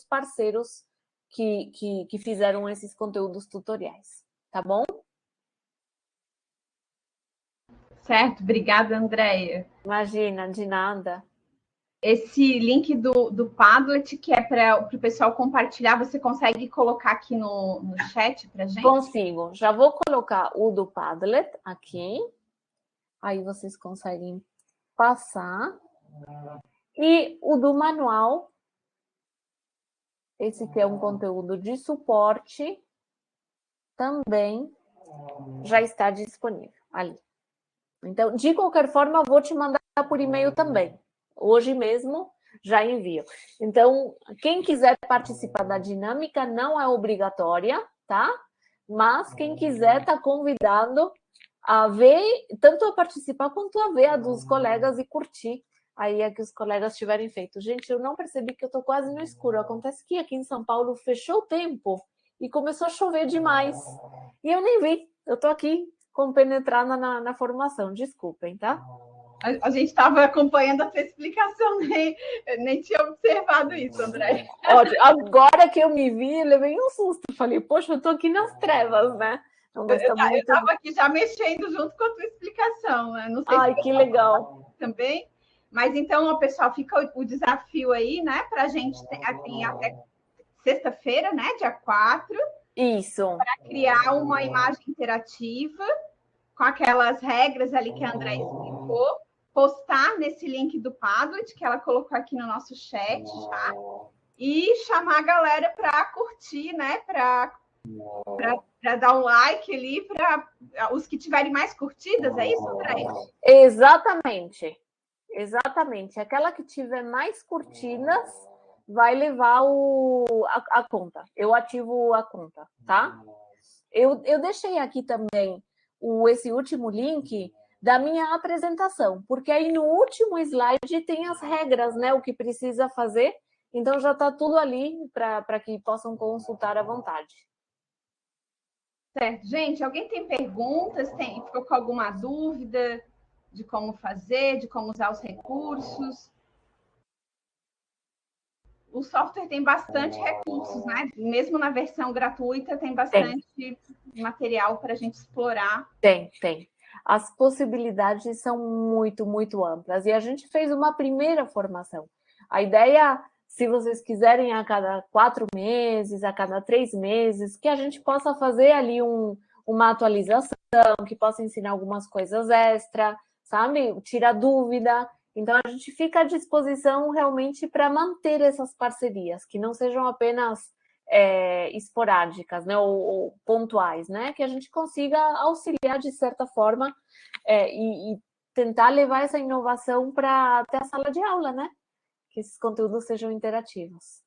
parceiros que fizeram esses conteúdos tutoriais, tá bom? Certo, obrigada, Andréia. Imagina, de nada. Esse link do Padlet, que é para o pessoal compartilhar, você consegue colocar aqui no chat para gente? Consigo. Já vou colocar o do Padlet aqui. Aí vocês conseguem passar. E o do manual, esse que é um conteúdo de suporte, também já está disponível ali. Então, de qualquer forma, eu vou te mandar por e-mail também. Hoje mesmo já envio. Então, quem quiser participar da dinâmica não é obrigatória, tá? Mas quem quiser está convidado a ver, tanto a participar quanto a ver a dos colegas e curtir aí a que os colegas tiverem feito. Gente, eu não percebi que eu estou quase no escuro. Acontece que aqui em São Paulo fechou o tempo e começou a chover demais. E eu nem vi. Eu estou aqui compenetrada na formação. Desculpem, tá? A gente estava acompanhando a sua explicação, nem tinha observado isso, André. Ótimo. Agora que eu me vi, eu levei um susto. Falei, poxa, eu estou aqui nas trevas, né? Não, mas tá muito... Eu estava aqui já mexendo junto com a tua explicação, né? Não sei Ai, se que legal. também. Mas então, pessoal, fica o desafio aí, né? Para a gente tem até sexta-feira, né? Dia 4. Isso. Para criar uma imagem interativa com aquelas regras ali que a André explicou, postar nesse link do Padlet, que ela colocou aqui no nosso chat já, e chamar a galera para curtir, né? Para dar um like ali, para os que tiverem mais curtidas, é isso, André? Exatamente. Exatamente. Aquela que tiver mais curtidas vai levar a conta. Eu ativo a conta, tá? Eu deixei aqui também esse último link da minha apresentação, porque aí no último slide tem as regras, né? O que precisa fazer. Então já está tudo ali para que possam consultar à vontade. Certo. Gente, alguém tem perguntas? Ficou com alguma dúvida de como fazer, de como usar os recursos? O software tem bastante recursos, né? Mesmo na versão gratuita, tem bastante material para a gente explorar. Tem. As possibilidades são muito, muito amplas. E a gente fez uma primeira formação. A ideia, se vocês quiserem, a cada 4 meses, a cada 3 meses, que a gente possa fazer ali uma atualização, que possa ensinar algumas coisas extra, sabe? Tirar dúvida. Então, a gente fica à disposição realmente para manter essas parcerias, que não sejam apenas esporádicas, né, ou pontuais, né, que a gente consiga auxiliar de certa forma e tentar levar essa inovação para até a sala de aula, né, que esses conteúdos sejam interativos.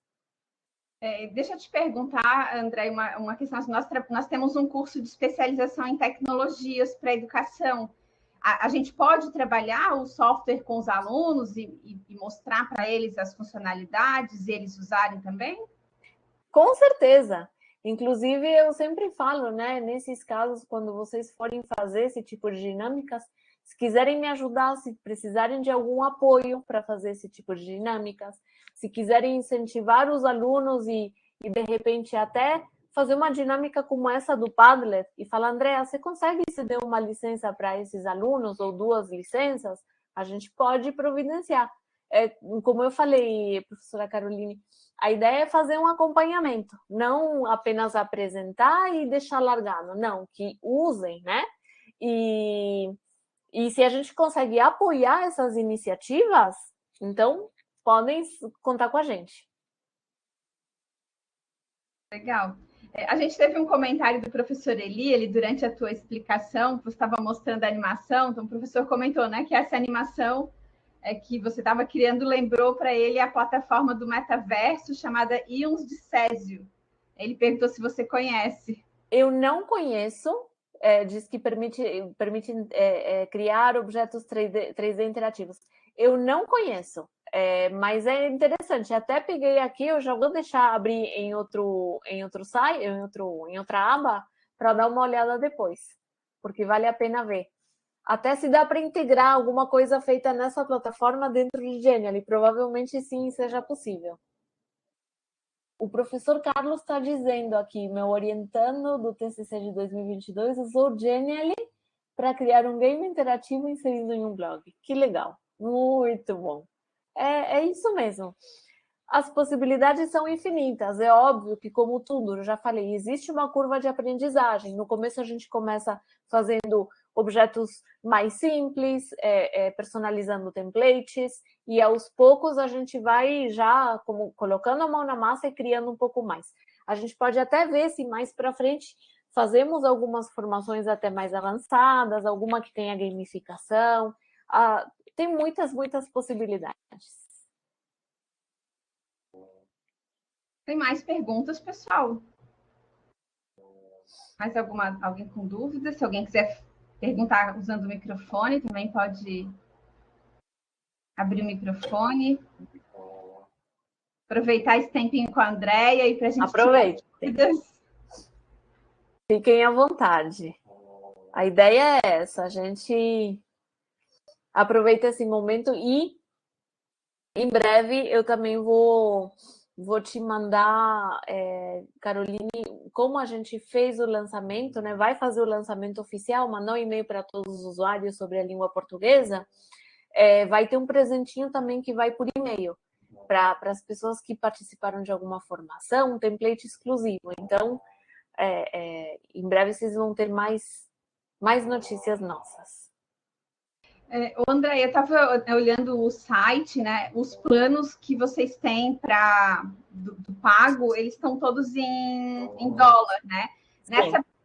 Deixa eu te perguntar, André, uma questão. Nós temos um curso de especialização em tecnologias para a educação. A gente pode trabalhar o software com os alunos e mostrar para eles as funcionalidades e eles usarem também? Com certeza. Inclusive, eu sempre falo, né, nesses casos, quando vocês forem fazer esse tipo de dinâmicas, se quiserem me ajudar, se precisarem de algum apoio para fazer esse tipo de dinâmicas, se quiserem incentivar os alunos e de repente até fazer uma dinâmica como essa do Padlet e falar, Andréa, você consegue ceder uma licença para esses alunos ou 2 licenças? A gente pode providenciar. Como eu falei, professora Caroline, a ideia é fazer um acompanhamento, não apenas apresentar e deixar largado, não, que usem, né? E se a gente consegue apoiar essas iniciativas, então podem contar com a gente. Legal. A gente teve um comentário do professor Eli, ele durante a tua explicação, você estava mostrando a animação, então o professor comentou, né, que essa animação que você estava criando lembrou para ele a plataforma do metaverso chamada Íons de Césio. Ele perguntou se você conhece. Eu não conheço, diz que permite criar objetos 3D interativos. Eu não conheço, mas é interessante. Até peguei aqui, eu já vou deixar abrir em outro site, em outra aba, para dar uma olhada depois, porque vale a pena ver. Até se dá para integrar alguma coisa feita nessa plataforma dentro de Genially, provavelmente sim seja possível. O professor Carlos está dizendo aqui, meu orientando do TCC de 2022 usou Genially para criar um game interativo inserido em um blog. Que legal, muito bom. É isso mesmo. As possibilidades são infinitas. É óbvio que, como tudo, eu já falei, existe uma curva de aprendizagem. No começo a gente começa fazendo objetos mais simples, personalizando templates, e aos poucos a gente vai já colocando a mão na massa e criando um pouco mais. A gente pode até ver se mais para frente fazemos algumas formações até mais avançadas, alguma que tenha gamificação. Tem muitas possibilidades. Tem mais perguntas, pessoal? Mais alguém com dúvida? Se alguém quiser perguntar usando o microfone, também pode abrir o microfone. Aproveitar esse tempinho com a Andréia e para a gente aproveite. Fiquem à vontade. A ideia é essa, a gente aproveita esse momento e em breve eu também vou te mandar, Caroline, como a gente fez o lançamento, né? Vai fazer o lançamento oficial, mandar um e-mail para todos os usuários sobre a língua portuguesa. Vai ter um presentinho também que vai por e-mail para as pessoas que participaram de alguma formação, um template exclusivo. Então, em breve vocês vão ter mais notícias nossas. André, eu estava olhando o site, né? Os planos que vocês têm do pago, eles estão todos em dólar, né?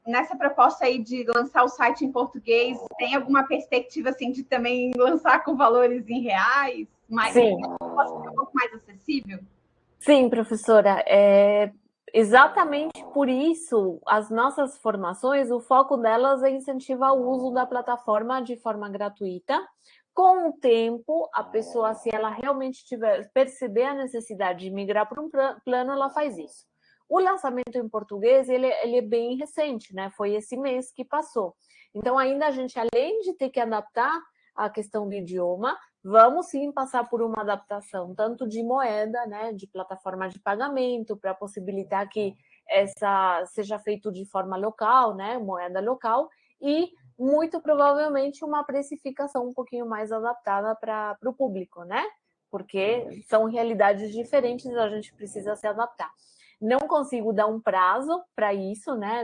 Nessa proposta aí de lançar o site em português, tem alguma perspectiva assim de também lançar com valores em reais? Sim. Um pouco mais acessível? Sim, professora. Exatamente por isso, as nossas formações, o foco delas é incentivar o uso da plataforma de forma gratuita. Com o tempo, a pessoa, se ela realmente perceber a necessidade de migrar para um plano, ela faz isso. O lançamento em português, ele é bem recente, né? Foi esse mês que passou. Então, ainda a gente, além de ter que adaptar a questão do idioma, vamos sim passar por uma adaptação, tanto de moeda, né, de plataforma de pagamento, para possibilitar que essa seja feito de forma local, né, moeda local, e muito provavelmente uma precificação um pouquinho mais adaptada para o público, né? Porque são realidades diferentes e a gente precisa se adaptar. Não consigo dar um prazo para isso, né?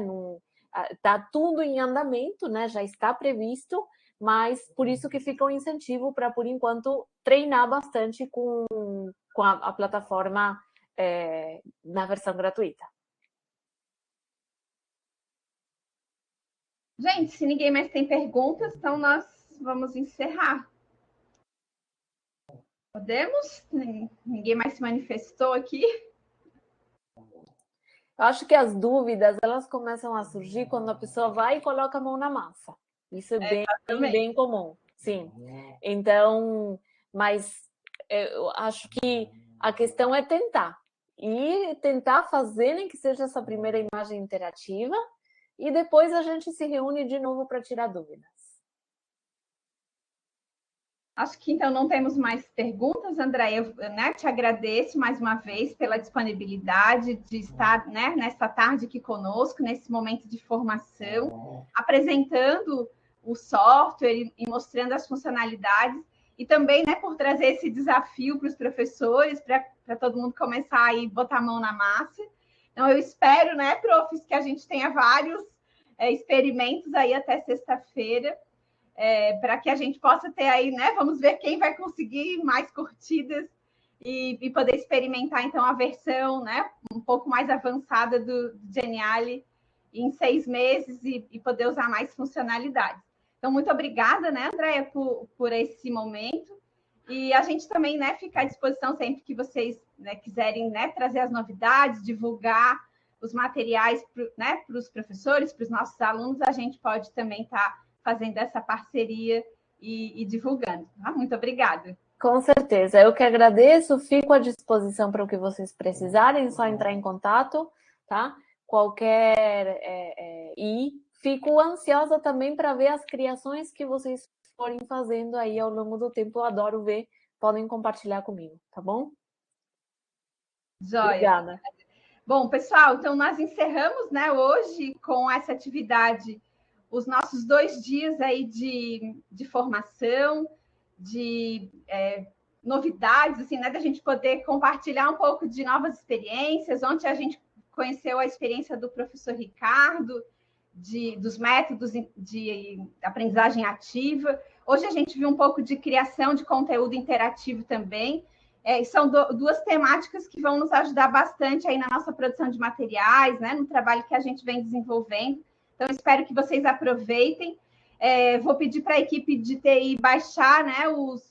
Está tudo em andamento, né? Já está previsto, mas por isso que fica um incentivo para, por enquanto, treinar bastante com a plataforma na versão gratuita. Gente, se ninguém mais tem perguntas, então nós vamos encerrar. Podemos? Ninguém mais se manifestou aqui? Eu acho que as dúvidas, elas começam a surgir quando a pessoa vai e coloca a mão na massa. Isso é bem comum, sim. Então, mas eu acho que a questão é tentar. E tentar fazer, nem que seja essa primeira imagem interativa, e depois a gente se reúne de novo para tirar dúvidas. Acho que então não temos mais perguntas, André. Eu, te agradeço mais uma vez pela disponibilidade de estar, nessa tarde aqui conosco, nesse momento de formação, apresentando o software e mostrando as funcionalidades, e também, por trazer esse desafio para os professores, para todo mundo começar a botar a mão na massa. Então, eu espero, profs, que a gente tenha vários experimentos aí até sexta-feira, para que a gente possa ter aí, vamos ver quem vai conseguir mais curtidas e poder experimentar, então, a versão, um pouco mais avançada do Geniali em 6 meses e poder usar mais funcionalidades. Então, muito obrigada, Andréia, por esse momento. E a gente também, fica à disposição sempre que vocês quiserem, trazer as novidades, divulgar os materiais para os professores, para os nossos alunos, a gente pode também estar fazendo essa parceria e divulgando. Muito obrigada. Com certeza, eu que agradeço, fico à disposição para o que vocês precisarem, só entrar em contato, tá? E fico ansiosa também para ver as criações que vocês forem fazendo aí ao longo do tempo, eu adoro ver, podem compartilhar comigo, tá bom? Joia. Obrigada. Bom, pessoal, então nós encerramos, hoje com essa atividade, os nossos 2 dias aí de formação, de novidades, assim, da gente poder compartilhar um pouco de novas experiências. Ontem a gente conheceu a experiência do professor Ricardo, dos métodos de aprendizagem ativa. Hoje a gente viu um pouco de criação de conteúdo interativo também. São 2 temáticas que vão nos ajudar bastante aí na nossa produção de materiais, no trabalho que a gente vem desenvolvendo. Então, espero que vocês aproveitem. Vou pedir para a equipe de TI baixar,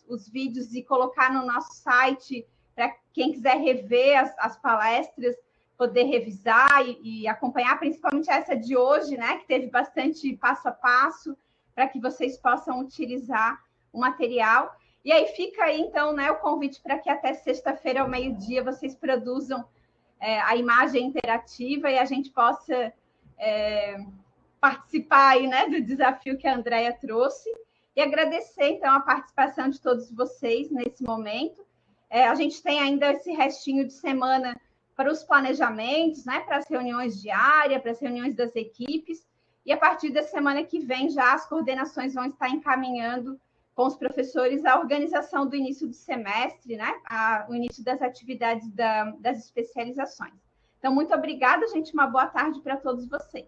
os vídeos e colocar no nosso site para quem quiser rever as palestras, poder revisar e acompanhar, principalmente essa de hoje, que teve bastante passo a passo, para que vocês possam utilizar o material. E aí fica aí, então, o convite para que até sexta-feira, ao meio-dia, vocês produzam a imagem interativa e a gente possa participar aí, do desafio que a Andréia trouxe. e agradecer, então, a participação de todos vocês nesse momento. A gente tem ainda esse restinho de semana para os planejamentos, né, para as reuniões diárias, para as reuniões das equipes, e a partir da semana que vem já as coordenações vão estar encaminhando com os professores a organização do início do semestre, né, o início das atividades das especializações. Então, muito obrigada, gente, uma boa tarde para todos vocês.